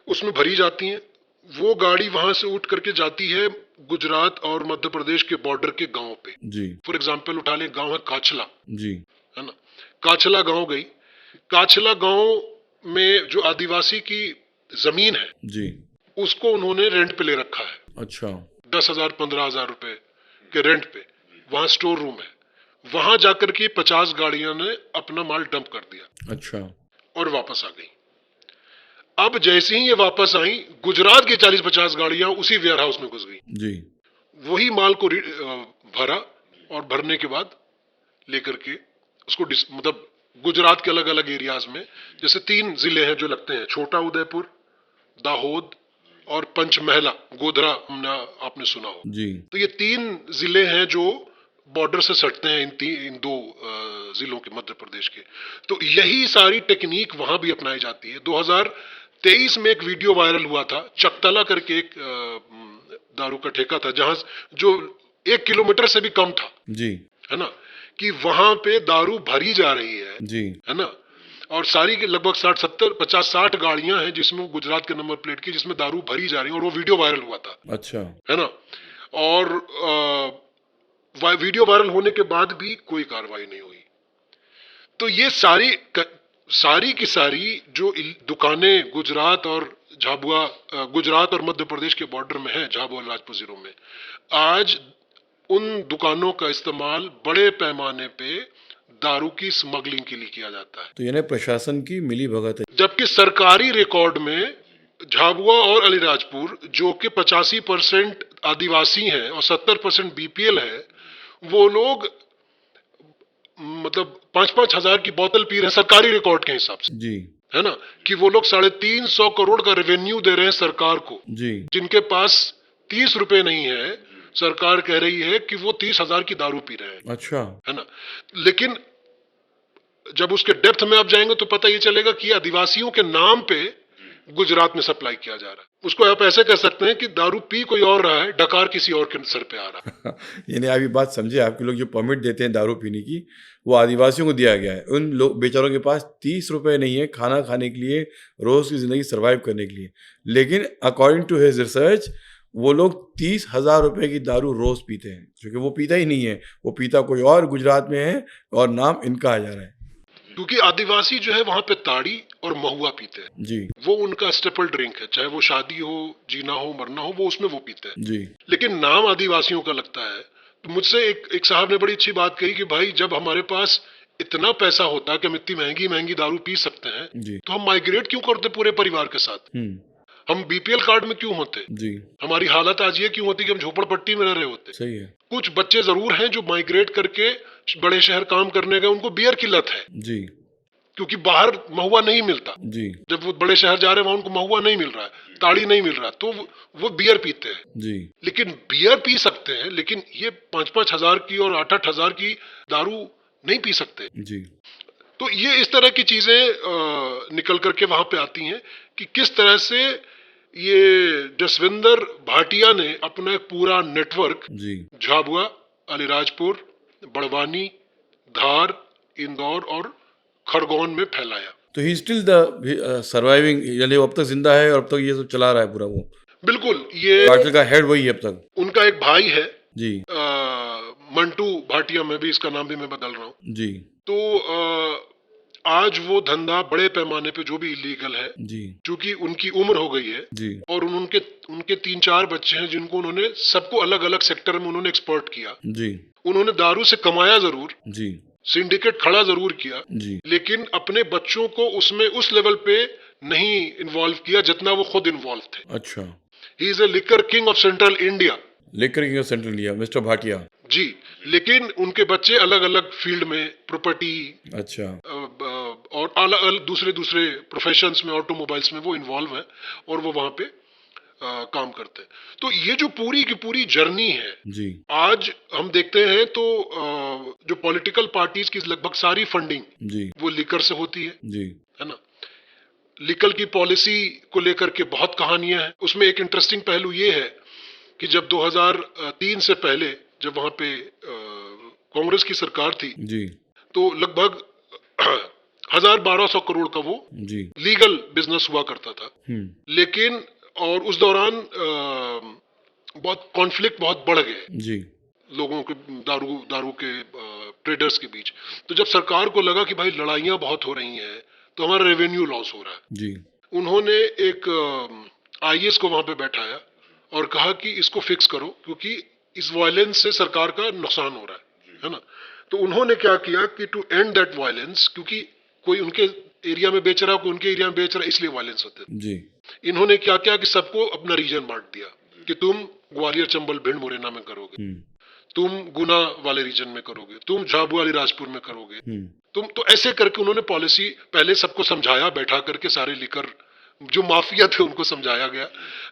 Speaker 2: उसमें भरी जाती हैं। वो गाड़ी वहां से उठ करके जाती है गुजरात और मध्य प्रदेश के बॉर्डर के गांव पे।
Speaker 1: जी,
Speaker 2: फॉर एग्जाम्पल उठा लें, गांव है काछला,
Speaker 1: जी,
Speaker 2: है ना, काछला गांव गई। काछला गांव में जो आदिवासी की जमीन है,
Speaker 1: जी,
Speaker 2: उसको उन्होंने रेंट पे ले रखा है।
Speaker 1: अच्छा,
Speaker 2: 10,000-15,000 रुपए के रेंट पे। वहां स्टोर रूम है। वहां जाकर के 50 गाड़ियां ने अपना माल डंप कर दिया
Speaker 1: अच्छा,
Speaker 2: और वापस आ गई। अब जैसे ही ये वापस आई, गुजरात की 40-50 गाड़ियां उसी वेयर हाउस में घुस गई।
Speaker 1: जी,
Speaker 2: वही माल को भरा और भरने के बाद लेकर के उसको मतलब गुजरात के अलग अलग एरियाज में, जैसे 3 जिले हैं जो लगते हैं, छोटा उदयपुर, दाहोद और पंचमहला, गोधरा आपने सुना हो।
Speaker 1: जी,
Speaker 2: तो ये 3 जिले हैं जो बॉर्डर से सटते हैं इन दो जिलों के मध्य प्रदेश के। तो यही सारी टेक्निक वहां भी अपनाई जाती है। 2023 में एक वीडियो वायरल हुआ था, चकतला करके एक दारू का ठेका था, जहां जो 1 किलोमीटर से भी कम था,
Speaker 1: जी,
Speaker 2: है ना, कि वहां पे दारू भरी जा रही
Speaker 1: जी,
Speaker 2: है ना, और सारी के लगभग 60 गाड़ियां हैं जिसमें गुजरात के नंबर प्लेट की, जिसमें दारू भरी जा रही है, और वो वीडियो वायरल हुआ था,
Speaker 1: अच्छा,
Speaker 2: है ना। और वीडियो वायरल होने के बाद भी कोई कार्रवाई नहीं हुई। तो ये सारी की सारी जो दुकानें गुजरात और मध्य प्रदेश के बॉर्डर में है, झाबुआ और राजपुर जिलों में, आज उन दुकानों का इस्तेमाल बड़े पैमाने पे दारू की स्मगलिंग के लिए किया जाता है।
Speaker 1: तो यानी प्रशासन की मिली भगत है।
Speaker 2: जबकि सरकारी रिकॉर्ड में झाबुआ और अलीराजपुर, जो कि 85% आदिवासी हैं और 70% बीपीएल है, वो लोग मतलब 5-5 हजार की बोतल पी रहे हैं सरकारी रिकॉर्ड के हिसाब से,
Speaker 1: जी,
Speaker 2: है ना, कि वो लोग 350 करोड़ का रेवेन्यू दे रहे हैं सरकार को,
Speaker 1: जी,
Speaker 2: जिनके पास 30 रुपए नहीं है। सरकार कह रही है कि वो 30,000 की दारू पी रहे हैं,
Speaker 1: अच्छा,
Speaker 2: है ना। लेकिन जब उसके डेप्थ में आप जाएंगे तो पता ये चलेगा कि आदिवासियों के नाम पे गुजरात में सप्लाई किया जा रहा है। उसको आप ऐसे कह सकते हैं कि दारू पी कोई और रहा है, डकार किसी और के सर पे आ रहा है।
Speaker 1: यानी आप ये बात समझे, आपके लोग जो परमिट देते हैं दारू पीने की, वो आदिवासियों को दिया गया है। उन लोग बेचारों के पास 30 रुपए नहीं है खाना खाने के लिए, रोज़ की ज़िंदगी सर्वाइव करने के लिए, लेकिन अकॉर्डिंग टू हिज रिसर्च वो लोग 30,000 रुपए की दारू रोज़ पीते हैं, क्योंकि वो पीता ही नहीं है, वो पीता कोई और गुजरात में है और नाम इनका आ जा रहा है।
Speaker 2: क्योंकि आदिवासी जो है वहां पे ताड़ी और महुआ पीते हैं,
Speaker 1: जी,
Speaker 2: वो उनका स्टेपल ड्रिंक है, चाहे वो शादी हो, जीना हो, मरना हो, वो उसमें वो पीते हैं।
Speaker 1: जी,
Speaker 2: लेकिन नाम आदिवासियों का लगता है। तो मुझसे एक साहब ने बड़ी अच्छी बात कही कि भाई, जब हमारे पास इतना पैसा होता कि हम इतनी महंगी महंगी दारू पी सकते हैं,
Speaker 1: जी,
Speaker 2: तो हम माइग्रेट क्यों करते पूरे परिवार के साथ? हम बीपीएल कार्ड में क्यों होते?
Speaker 1: जी,
Speaker 2: हमारी हालत आज ये क्यों होती कि हम झोपड़पट्टी में रह रहे होते?
Speaker 1: सही है,
Speaker 2: कुछ बच्चे जरूर हैं जो माइग्रेट करके बड़े शहर काम करने गए, उनको बियर की लत है,
Speaker 1: जी,
Speaker 2: क्योंकि बाहर महुआ नहीं मिलता।
Speaker 1: जी,
Speaker 2: जब वो बड़े शहर जा रहे हैं वहां उनको महुआ नहीं मिल रहा है, ताड़ी नहीं मिल रहा, तो वो बियर पीते हैं।
Speaker 1: जी,
Speaker 2: लेकिन बियर पी सकते हैं, लेकिन ये 5-5 हजार की और 8-8 हजार की दारू नहीं पी सकते।
Speaker 1: जी,
Speaker 2: तो ये इस तरह की चीजें निकल करके वहां पे आती हैं कि किस तरह से ये जसविंदर भाटिया ने अपना एक पूरा नेटवर्क
Speaker 1: जी,
Speaker 2: झाबुआ, अलीराजपुर, बड़वानी, धार, इंदौर और खरगोन में फैलाया।
Speaker 1: तो ही स्टिल द सर्वाइविंग, यानी वो अब तक जिंदा है और अब तक ये सब चला रहा है पूरा। वो
Speaker 2: बिल्कुल, ये
Speaker 1: कार्टेल का हेड वही है अब तक।
Speaker 2: उनका एक भाई है,
Speaker 1: जी,
Speaker 2: मंटू भाटिया, में भी इसका नाम भी मैं बदल रहा हूँ।
Speaker 1: जी,
Speaker 2: तो आज वो धंधा बड़े पैमाने पे जो भी इलीगल है,
Speaker 1: जी,
Speaker 2: चूंकि उनकी उम्र हो गई है
Speaker 1: जी,
Speaker 2: और उनके 3-4 बच्चे हैं जिनको उन्होंने सबको अलग अलग सेक्टर में उन्होंने एक्सपोर्ट किया।
Speaker 1: जी,
Speaker 2: उन्होंने दारू से कमाया जरूर,
Speaker 1: जी,
Speaker 2: सिंडिकेट खड़ा जरूर किया,
Speaker 1: जी,
Speaker 2: लेकिन अपने बच्चों को उसमें उस लेवल पे नहीं इन्वॉल्व किया जितना वो खुद इन्वॉल्व थे।
Speaker 1: अच्छा,
Speaker 2: he is a liquor king of central India.
Speaker 1: लेकर के सेंट्रल इंडिया मिस्टर भाटिया।
Speaker 2: जी, लेकिन उनके बच्चे अलग अलग फील्ड में, प्रॉपर्टी
Speaker 1: अच्छा,
Speaker 2: और अलग अलग दूसरे प्रोफेशंस में, ऑटोमोबाइल्स में वो इन्वॉल्व है और वो वहां पे काम करते हैं। तो ये जो पूरी की पूरी जर्नी है,
Speaker 1: जी,
Speaker 2: आज हम देखते हैं तो जो पॉलिटिकल पार्टीज की लगभग सारी फंडिंग
Speaker 1: जी,
Speaker 2: वो लिकर से होती
Speaker 1: जी,
Speaker 2: है ना। लिकर की पॉलिसी को लेकर के बहुत कहानियां हैं। उसमें एक इंटरेस्टिंग पहलू ये है कि जब 2003 से पहले जब वहां पे कांग्रेस की सरकार थी,
Speaker 1: जी,
Speaker 2: तो लगभग 1,000-1,200 करोड़ का वो
Speaker 1: जी,
Speaker 2: लीगल बिजनेस हुआ करता था। लेकिन और उस दौरान बहुत कॉन्फ्लिक्ट बहुत बढ़ गए
Speaker 1: जी,
Speaker 2: लोगों के, दारू के ट्रेडर्स के बीच। तो जब सरकार को लगा कि भाई लड़ाइयाँ बहुत हो रही हैं, तो हमारा रेवेन्यू लॉस हो रहा है,
Speaker 1: जी,
Speaker 2: उन्होंने एक आईएएस को वहां पे बैठाया और कहा कि इसको फिक्स करो, क्योंकि इस वायलेंस से सरकार का नुकसान हो रहा है ना। तो उन्होंने क्या किया कि टू एंड दैट वायलेंस, क्योंकि कोई उनके एरिया में बेच रहा, कोई उनके एरिया में बेच रहा, इसलिए वायलेंस होते थे।
Speaker 1: जी,
Speaker 2: इन्होंने क्या किया कि सबको अपना रीजन बांट दिया कि तुम ग्वालियर, चंबल, भिंड, मुरैना में करोगे, तुम गुना वाले रीजन में करोगे, तुम झाबुआ, अलीराजपुर में करोगे, तुम। तो ऐसे करके उन्होंने पॉलिसी पहले सबको समझाया, बैठा करके सारे लिकर जो माफिया थे उनको समझाया गया,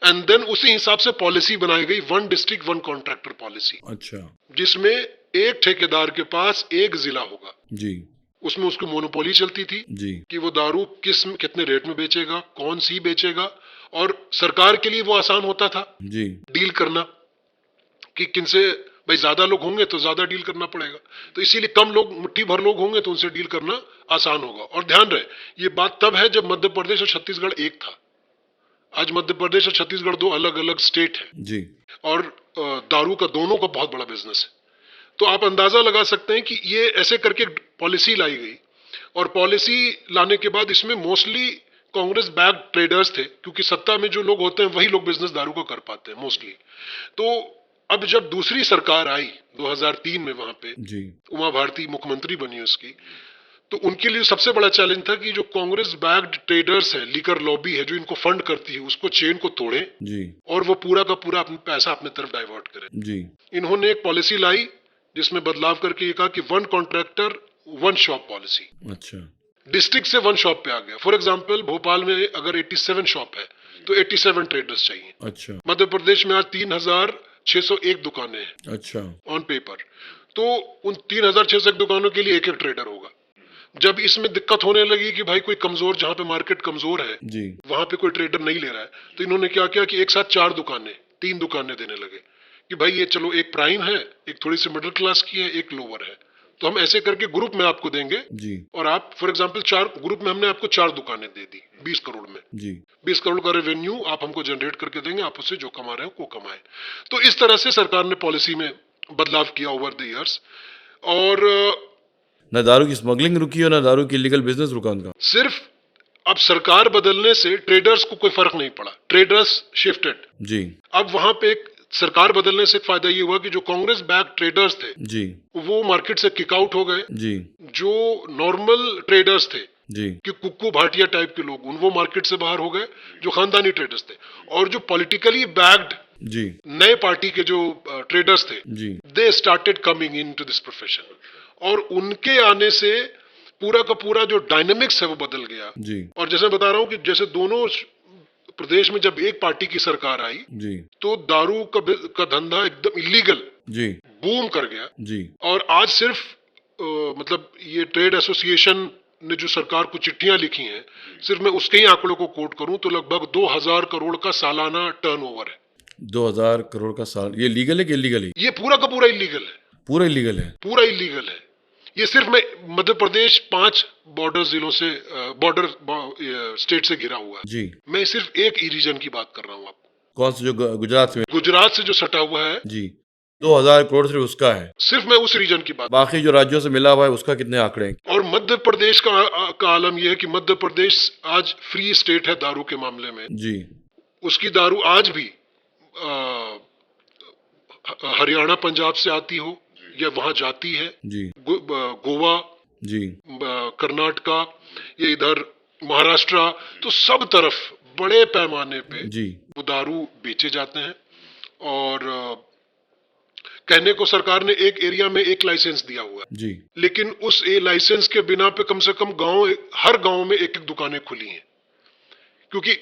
Speaker 2: एंड देन उसी हिसाब से पॉलिसी बनाई गई, 1 डिस्ट्रिक्ट 1 कॉन्ट्रैक्टर पॉलिसी।
Speaker 1: अच्छा,
Speaker 2: जिसमें एक ठेकेदार के पास एक जिला होगा।
Speaker 1: जी,
Speaker 2: उसमें उसकी मोनोपोली चलती थी
Speaker 1: जी
Speaker 2: कि वो दारू कितने रेट में बेचेगा, कौन सी बेचेगा, और सरकार के लिए वो आसान होता था
Speaker 1: जी
Speaker 2: डील करना कि किनसे, भाई ज्यादा लोग होंगे तो ज्यादा डील करना पड़ेगा, तो इसीलिए कम लोग, मुट्ठी भर लोग होंगे तो उनसे डील करना आसान होगा। और ध्यान रहे, ये बात तब है जब मध्य प्रदेश और छत्तीसगढ़ एक था। आज मध्य प्रदेश और छत्तीसगढ़ दो अलग अलग स्टेट है,
Speaker 1: जी
Speaker 2: और दारू का दोनों का बहुत बड़ा बिजनेस है। तो आप अंदाजा लगा सकते हैं कि ये ऐसे करके पॉलिसी लाई गई, और पॉलिसी लाने के बाद इसमें मोस्टली कांग्रेस बैक ट्रेडर्स थे, क्योंकि सत्ता में जो लोग होते हैं वही लोग बिजनेस दारू का कर पाते हैं मोस्टली। तो अब जब दूसरी सरकार आई 2003 में, वहां पे
Speaker 1: जी
Speaker 2: उमा भारती मुख्यमंत्री बनी उसकी, तो उनके लिए सबसे बड़ा चैलेंज था कि जो कांग्रेस बैक्ड ट्रेडर्स है, लीकर लॉबी है जो इनको फंड करती है, उसको चेन को तोड़े
Speaker 1: जी
Speaker 2: और वो पूरा का पूरा अपना पैसा अपने तरफ डाइवर्ट करे।
Speaker 1: जी
Speaker 2: इन्होंने एक पॉलिसी लाई जिसमें बदलाव करके ये कहा कि one contractor one shop policy,
Speaker 1: अच्छा
Speaker 2: डिस्ट्रिक्ट से वन शॉप पे आ गया। फॉर एग्जांपल भोपाल में अगर 87 शॉप है तो 87 ट्रेडर्स चाहिए।
Speaker 1: अच्छा
Speaker 2: मध्य प्रदेश में आज 3601 दुकानें हैं
Speaker 1: अच्छा
Speaker 2: ऑन पेपर, तो उन 3601 दुकानों के लिए एक एक ट्रेडर होगा। जब इसमें दिक्कत होने लगी कि भाई कोई कमजोर, जहां पे मार्केट कमजोर है
Speaker 1: जी
Speaker 2: वहां पे कोई ट्रेडर नहीं ले रहा है, तो इन्होंने क्या किया कि एक साथ 3 दुकानें देने लगे कि भाई ये चलो, एक प्राइम है, एक थोड़ी सी मिडिल क्लास की है, एक लोअर है, तो हम ऐसे करके ग्रुप में आपको देंगे,
Speaker 1: जी
Speaker 2: और आप फॉर एग्जांपल 4 ग्रुप में हमने आपको 4 दुकानें दे दी 20 करोड़ में।
Speaker 1: जी
Speaker 2: 20 करोड़ का रेवेन्यू आप हमको जनरेट करके देंगे, आप उससे जो कमा रहे हो वो कमाए। तो इस तरह से सरकार ने पॉलिसी में बदलाव किया ओवर द इयर्स, और
Speaker 1: ना दारू की स्मगलिंग रुकी और ना दारू की इलीगल बिजनेस रुका उनका।
Speaker 2: सिर्फ अब सरकार बदलने से ट्रेडर्स को कोई फर्क नहीं पड़ा, ट्रेडर्स शिफ्टेड।
Speaker 1: जी
Speaker 2: अब वहां पे एक सरकार बदलने से फायदा ये हुआ कि जो कांग्रेस बैक ट्रेडर्स थे
Speaker 1: जी
Speaker 2: वो मार्केट से किक आउट हो गए।
Speaker 1: जी
Speaker 2: जो नॉर्मल ट्रेडर्स थे
Speaker 1: जी
Speaker 2: कि कुक्कू भाटिया टाइप के लोग, वो मार्केट से बाहर हो गए, जो खानदानी ट्रेडर्स थे। और जो पॉलिटिकली बैक्ड
Speaker 1: जी
Speaker 2: नए पार्टी के जो ट्रेडर्स थे,
Speaker 1: जी
Speaker 2: they started coming in to this profession, और उनके आने से पूरा का पूरा जो डायनेमिक्स है वो बदल गया।
Speaker 1: जी
Speaker 2: और जैसे बता रहा हूँ कि जैसे दोनों प्रदेश में जब एक पार्टी की सरकार आई
Speaker 1: जी
Speaker 2: तो दारू का धंधा एकदम इलीगल
Speaker 1: जी
Speaker 2: बूम कर गया।
Speaker 1: जी
Speaker 2: और आज सिर्फ मतलब ये ट्रेड एसोसिएशन ने जो सरकार को चिट्ठियां लिखी हैं, सिर्फ मैं उसके ही आंकड़ों को कोट करूं तो लगभग 2000 करोड़ का सालाना टर्नओवर है।
Speaker 1: 2000 करोड़ का साल। ये लीगल है कि इलीगल है?
Speaker 2: ये पूरा का पूरा इलीगल है,
Speaker 1: पूरा इलीगल है।
Speaker 2: पूरा इलीगल है। ये सिर्फ मैं मध्य प्रदेश 5 बॉर्डर जिलों से, बॉर्डर स्टेट से घिरा हुआ है।
Speaker 1: जी
Speaker 2: मैं सिर्फ एक ही रीजन की बात कर रहा हूँ आपको,
Speaker 1: कौन सा? जो गुजरात में?
Speaker 2: गुजरात से जो सटा हुआ है,
Speaker 1: जी 2000 करोड़ सिर्फ उसका है।
Speaker 2: सिर्फ मैं उस रीजन की बात।
Speaker 1: बाकी जो राज्यों से मिला हुआ है उसका कितने आंकड़े हैं?
Speaker 2: और मध्य प्रदेश का आलम यह है कि मध्य प्रदेश आज फ्री स्टेट है दारू के मामले में।
Speaker 1: जी
Speaker 2: उसकी दारू आज भी हरियाणा पंजाब से आती हो या वहां जाती है,
Speaker 1: जी
Speaker 2: गोवा,
Speaker 1: जी
Speaker 2: कर्नाटका, ये इधर महाराष्ट्र, तो सब तरफ बड़े पैमाने पे
Speaker 1: जी
Speaker 2: वो दारू बेचे जाते हैं। और कहने को सरकार ने एक एरिया में एक लाइसेंस दिया हुआ है,
Speaker 1: जी
Speaker 2: लेकिन उस लाइसेंस के बिना पे कम से कम हर गांव में एक एक दुकानें खुली हैं, क्योंकि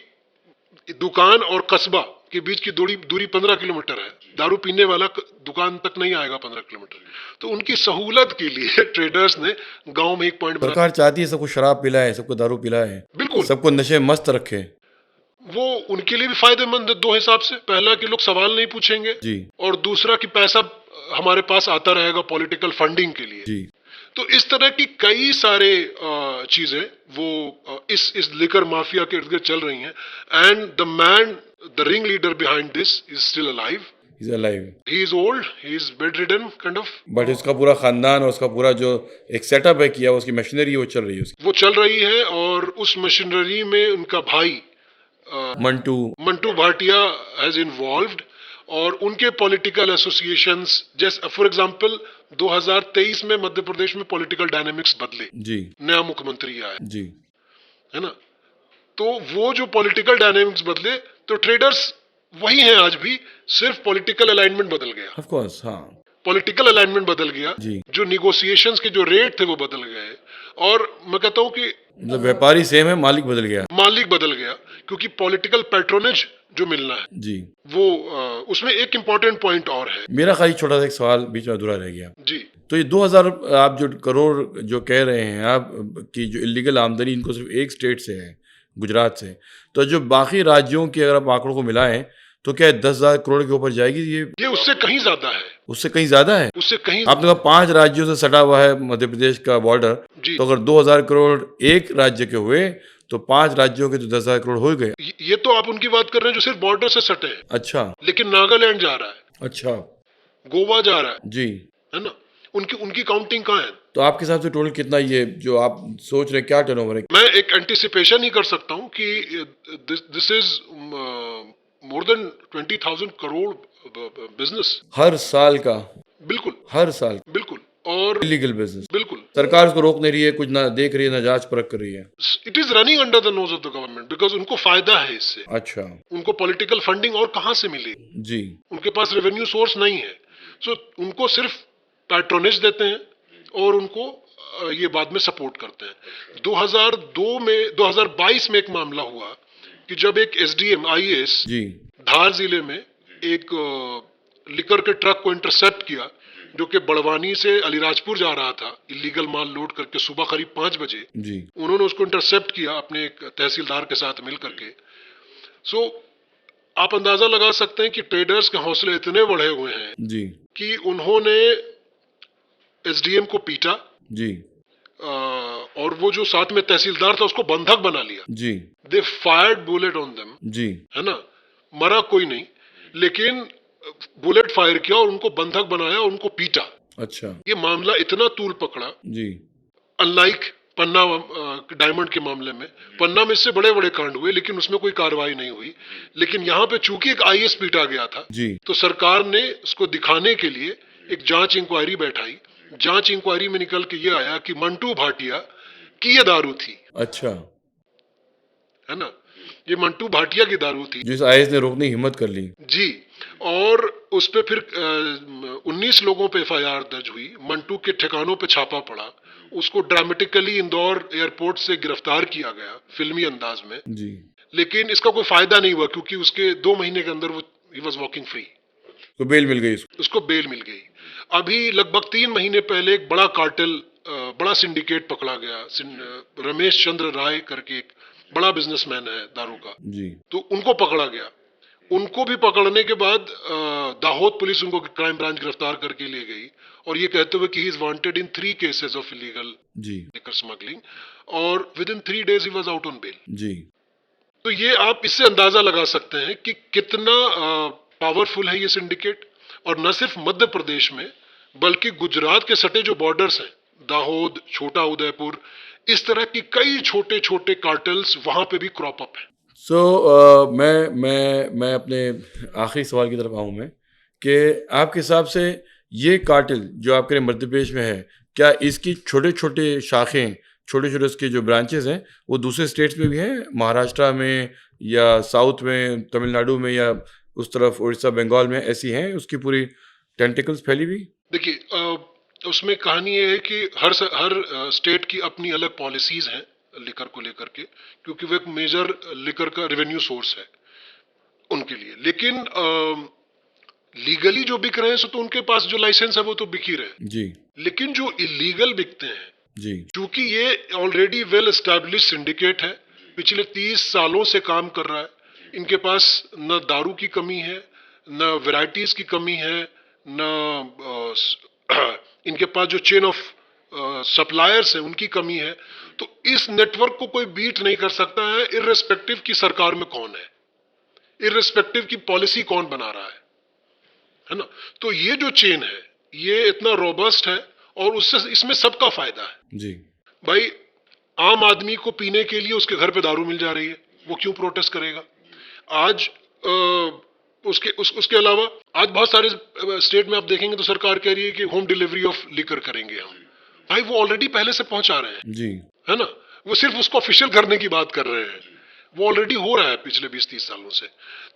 Speaker 2: दुकान और कस्बा के बीच की दूरी 15 किलोमीटर है। दारू पीने वाला दुकान तक नहीं आएगा 15 किलोमीटर। तो उनकी सहूलत के लिए ट्रेडर्स ने गांव में एक पॉइंट
Speaker 1: सरकार चाहती है सबको शराब पिलाए, सबको दारू पिलाए,
Speaker 2: बिल्कुल
Speaker 1: सबको नशे मस्त रखे।
Speaker 2: वो उनके लिए भी फायदेमंद है दो हिसाब से। पहला कि लोग सवाल नहीं पूछेंगे,
Speaker 1: जी
Speaker 2: और दूसरा कि पैसा हमारे पास आता रहेगा पॉलिटिकल फंडिंग के लिए।
Speaker 1: जी
Speaker 2: तो इस तरह की कई सारे चीजें वो इस लिकर माफिया के इर्द गिर्द चल रही हैं। And the ring leader behind this is still alive.
Speaker 1: Is alive.
Speaker 2: He is old, he is bedridden kind of,
Speaker 1: but इसका पूरा खानदान और उसका पूरा जो एक सेटअप है किया, उसकी मशीनरी वो चल रही है उसकी।
Speaker 2: वो चल रही है। और उस मशीनरी में उनका भाई मंटू भाटिया हैज इन्वॉल्व्ड, और उनके पॉलिटिकल एसोसिएशंस, जैसे फॉर एग्जांपल 2023 में मध्य प्रदेश में पॉलिटिकल डायनेमिक्स बदले,
Speaker 1: जी
Speaker 2: नया मुख्यमंत्री आया,
Speaker 1: जी
Speaker 2: है ना। तो वो जो पॉलिटिकल डायनेमिक्स बदले, तो ट्रेडर्स वही हैं आज भी, सिर्फ पॉलिटिकल अलाइनमेंट बदल गया।
Speaker 1: ऑफ कोर्स, हाँ
Speaker 2: पॉलिटिकल अलाइनमेंट बदल गया,
Speaker 1: जी।
Speaker 2: जो निगोशिएशंस के जो रेट थे वो बदल गए। और मैं कहता हूं कि
Speaker 1: मतलब व्यापारी सेम है, मालिक बदल गया।
Speaker 2: मालिक बदल गया, क्योंकि पॉलिटिकल पैट्रोनेज जो मिलना है
Speaker 1: जी
Speaker 2: वो उसमें एक इंपॉर्टेंट पॉइंट और है।
Speaker 1: मेरा खाली छोटा सा एक सवाल बीच में अधूरा रह गया
Speaker 2: जी
Speaker 1: तो ये 2000 आप जो करोड़ जो कह रहे हैं आप कि जो इलीगल आमदनी इनको सिर्फ एक स्टेट से है, गुजरात से, तो जो बाकी राज्यों के अगर आप आंकड़ों को मिलाएं तो क्या 10,000 करोड़ के ऊपर जाएगी
Speaker 2: ये उससे कहीं ज्यादा है,
Speaker 1: उससे कहीं ज्यादा है?
Speaker 2: उससे कहीं
Speaker 1: आपने कहा 5 राज्यों से सटा हुआ है मध्य प्रदेश का बॉर्डर,
Speaker 2: जी।
Speaker 1: तो अगर 2000 करोड़ एक राज्य के हुए तो 5 राज्यों के तो 10,000 करोड़ हो गए।
Speaker 2: ये तो आप उनकी बात कर रहे हैं जो सिर्फ बॉर्डर से सटे हैं,
Speaker 1: अच्छा
Speaker 2: लेकिन नागालैंड जा रहा है,
Speaker 1: अच्छा
Speaker 2: गोवा जा रहा
Speaker 1: जी।
Speaker 2: है ना, उनकी उनकी काउंटिंग कहाँ है?
Speaker 1: तो आपके हिसाब से टोटल कितना ये जो आप सोच रहे हैं क्या टर्नओवर है?
Speaker 2: मैं एक एंटिसिपेशन ही कर सकता हूँ कि this is more than 20,000 crore business
Speaker 1: हर साल का?
Speaker 2: बिल्कुल
Speaker 1: हर साल
Speaker 2: बिल्कुल और
Speaker 1: इलीगल बिजनेस?
Speaker 2: बिल्कुल
Speaker 1: सरकार उसको रोक नहीं रही है, कुछ ना देख रही है, ना जांच परख कर रही है?
Speaker 2: It is running under the nose of the government because उनको फायदा है इससे।
Speaker 1: अच्छा
Speaker 2: उनको पॉलिटिकल फंडिंग और कहाँ से मिलेगी?
Speaker 1: जी।
Speaker 2: उनके पास रेवेन्यू सोर्स नहीं है, सो उनको सिर्फ पैट्रोनेज देते हैं और उनको ये बाद में सपोर्ट करते हैं। 2022 में एक मामला हुआ कि जब एक एसडीएम आईएएस
Speaker 1: जी
Speaker 2: धार जिले में एक लिकर के ट्रक को इंटरसेप्ट किया जो कि बड़वानी से अलीराजपुर जा रहा था इलीगल माल लोड करके सुबह करीब 5 बजे
Speaker 1: जी
Speaker 2: उन्होंने उसको इंटरसेप्ट किया अपने एक तहसीलदार के साथ मिल करके। सो आप अंदाजा लगा सकते हैं कि ट्रेडर्स के हौसले इतने बढ़े हुए हैं
Speaker 1: जी
Speaker 2: कि उन्होंने एसडीएम को पीटा
Speaker 1: जी
Speaker 2: और वो जो साथ में तहसीलदार था उसको बंधक बना लिया।
Speaker 1: जी
Speaker 2: दे फायर्ड बुलेट ऑन देम,
Speaker 1: जी
Speaker 2: है ना, मरा कोई नहीं लेकिन बुलेट फायर किया और उनको बंधक बनाया और उनको पीटा।
Speaker 1: अच्छा
Speaker 2: ये मामला इतना तूल पकड़ा,
Speaker 1: जी
Speaker 2: अनलाइक पन्ना डायमंड के मामले में, पन्ना में इससे बड़े बड़े कांड हुए लेकिन उसमें कोई कार्रवाई नहीं हुई, लेकिन यहाँ पे चूंकि एक आईएएस पीटा गया था
Speaker 1: जी
Speaker 2: तो सरकार ने उसको दिखाने के लिए एक जांच इंक्वायरी बैठाई। जांच इंक्वायरी में निकल के ये आया कि मंटू भाटिया की ये दारू थी,
Speaker 1: अच्छा
Speaker 2: है ना, ये मंटू भाटिया की दारू थी
Speaker 1: जिस आईएएस ने रोकने की हिम्मत कर ली।
Speaker 2: जी। और उस पे फिर 19 लोगों पे एफआईआर दर्ज हुई, मंटू के ठिकानों पे छापा पड़ा, उसको ड्रामेटिकली इंदौर एयरपोर्ट से गिरफ्तार किया गया फिल्मी अंदाज में,
Speaker 1: जी
Speaker 2: लेकिन इसका कोई फायदा नहीं हुआ क्योंकि उसके 2 महीने के अंदर वो ही वाज वॉकिंग फ्री,
Speaker 1: तो बेल मिल गई उसको?
Speaker 2: उसको बेल मिल गई। अभी लगभग 3 महीने पहले एक बड़ा कार्टेल, बड़ा सिंडिकेट पकड़ा गया, रमेश चंद्र राय करके एक बड़ा बिजनेसमैन है दारू का,
Speaker 1: जी
Speaker 2: तो उनको पकड़ा गया। उनको भी पकड़ने के बाद दाहोद पुलिस उनको क्राइम ब्रांच गिरफ्तार करके ले गई और ये कहते हुए कि he is wanted in 3 cases of illegal
Speaker 1: जी
Speaker 2: लिकर स्मगलिंग और within 3 days he was out on bail.
Speaker 1: जी
Speaker 2: तो ये आप इससे अंदाजा लगा सकते हैं कि कितना पावरफुल है ये सिंडिकेट, और न सिर्फ मध्य प्रदेश में बल्कि गुजरात के सटे जो बॉर्डर्स हैं, दाहोद, छोटा उदयपुर, इस तरह की कई छोटे छोटे कार्टेल्स वहां पे भी क्रॉप अप है।
Speaker 1: मैं अपने आखिरी सवाल की तरफ आऊँ मैं कि आपके हिसाब से ये कार्टेल जो आपके मध्य प्रदेश में है, क्या इसकी छोटे छोटे शाखें, छोटे छोटे इसके जो ब्रांचेस हैं वो दूसरे स्टेट्स में भी हैं, महाराष्ट्र में या साउथ में, तमिलनाडु में या उस तरफ उड़ीसा बंगाल में ऐसी हैं उसकी पूरी टेंटिकल्स फैली हुई?
Speaker 2: देखिए उसमें कहानी ये है कि हर स्टेट की अपनी अलग पॉलिसीज हैं लिकर को लेकर के, क्योंकि वो एक मेजर लिकर का रेवेन्यू सोर्स है उनके लिए, लेकिन लीगली जो बिक रहे हैं तो उनके पास जो लाइसेंस है वो तो बिक ही रहे हैं
Speaker 1: जी
Speaker 2: लेकिन जो इलीगल बिकते हैं,
Speaker 1: जी
Speaker 2: क्योंकि ये ऑलरेडी वेल एस्टैब्लिश सिंडिकेट है, पिछले 30 सालों से काम कर रहा है, इनके पास न दारू की कमी है, न वैरायटीज की कमी है, न इनके पास जो चेन ऑफ सप्लायर्स हैं उनकी कमी है, तो इस नेटवर्क को कोई बीट नहीं कर सकता है, इर्रेस्पेक्टिव की सरकार में कौन है, इर्रेस्पेक्टिव की पॉलिसी कौन बना रहा है ना। तो ये जो चेन है ये इतना रोबस्ट है और उससे इसमें सबका फायदा है
Speaker 1: जी।
Speaker 2: भाई। आम आदमी को पीने के लिए उसके घर पे दारू मिल जा रही है, वो क्यों प्रोटेस्ट करेगा? आज उसके अलावा आज बहुत सारे स्टेट में आप देखेंगे तो सरकार कह रही है कि होम डिलीवरी ऑफ लिकर करेंगे हम। भाई वो ऑलरेडी पहले से पहुंचा रहे हैं
Speaker 1: जी,
Speaker 2: है ना, वो सिर्फ उसको ऑफिशियल करने की बात कर रहे हैं, वो ऑलरेडी हो रहा है पिछले 20-30 सालों से।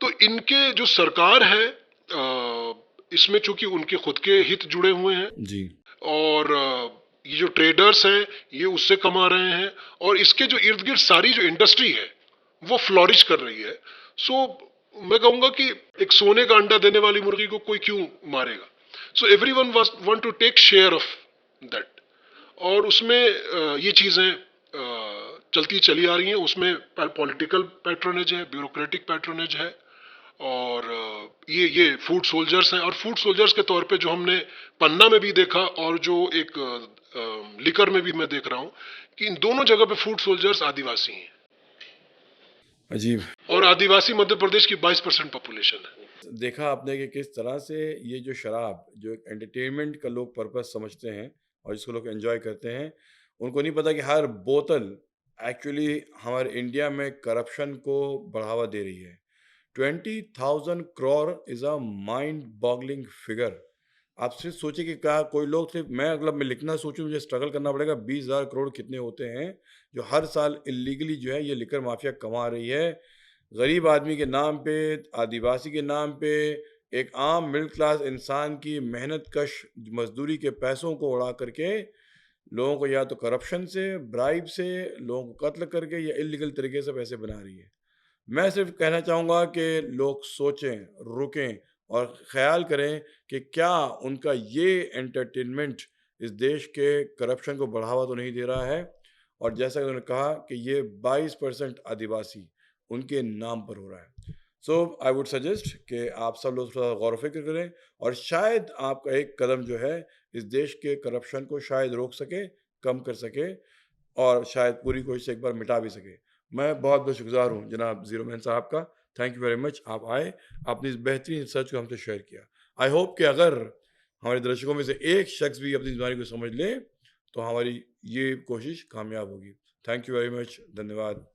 Speaker 2: तो इनके जो सरकार है इसमें चूंकि उनके खुद के हित जुड़े हुए हैं
Speaker 1: जी,
Speaker 2: और ये जो ट्रेडर्स हैं ये उससे कमा रहे हैं, और इसके जो इर्द गिर्द सारी जो इंडस्ट्री है वो फ्लोरिश कर रही है। सो मैं कहूँगा कि एक सोने का अंडा देने वाली मुर्गी को कोई क्यों मारेगा। So everyone want to take share of that, और उसमें ये चीज़ें चलती चली आ रही हैं। उसमें पॉलिटिकल पैट्रोनेज है, ब्यूरोक्रेटिक पैट्रोनेज है, और ये फूड सोल्जर्स हैं। और फूड सोल्जर्स के तौर पे जो हमने पन्ना में भी देखा और जो एक लिकर में भी मैं देख रहा हूँ कि इन दोनों जगह पे फूड सोल्जर्स आदिवासी हैं,
Speaker 1: अजीब।
Speaker 2: और आदिवासी मध्य प्रदेश की 22% पॉपुलेशन है।
Speaker 1: देखा आपने कि किस तरह से ये जो शराब जो एक एंटरटेनमेंट का लोग पर्पस समझते हैं और जिसको लोग एंजॉय करते हैं, उनको नहीं पता कि हर बोतल एक्चुअली हमारे इंडिया में करप्शन को बढ़ावा दे रही है। 20,000 crore is a mind boggling figure. आप सिर्फ सोचिए कि क्या कोई लोग, सिर्फ मैं अगर मैं लिखना सोचूं मुझे स्ट्रगल करना पड़ेगा। 20,000 करोड़ कितने होते हैं जो हर साल इलीगली जो है ये लिकर माफिया कमा रही है, गरीब आदमी के नाम पे, आदिवासी के नाम पे, एक आम मिडिल क्लास इंसान की मेहनत कश मजदूरी के पैसों को उड़ा करके लोगों को या तो करप्शन से, ब्राइब से, लोगों को कत्ल करके या इलीगल तरीके से पैसे बना रही है। मैं सिर्फ कहना चाहूँगा कि लोग सोचें, रुकें और ख़्याल करें कि क्या उनका ये एंटरटेनमेंट इस देश के करप्शन को बढ़ावा तो नहीं दे रहा है। और जैसा कि उन्होंने कहा कि ये 22% आदिवासी उनके नाम पर हो रहा है। सो आई वुड सजेस्ट कि आप सब लोग थोड़ा गौर व फिक्र करें और शायद आपका एक कदम जो है इस देश के करप्शन को शायद रोक सके, कम कर सके और शायद पूरी कोशिश एक बार मिटा भी सके। मैं बहुत बहुत शुक्रगुज़ार हूँ जनाब ज़ीरो मैन साहब का। थैंक यू वेरी मच, आप आए, आपने इस बेहतरीन रिसर्च को हमसे शेयर किया। आई होप कि अगर हमारे दर्शकों में से एक शख्स भी अपनी बीमारी को समझ ले तो हमारी ये कोशिश कामयाब होगी। थैंक यू वेरी मच, धन्यवाद।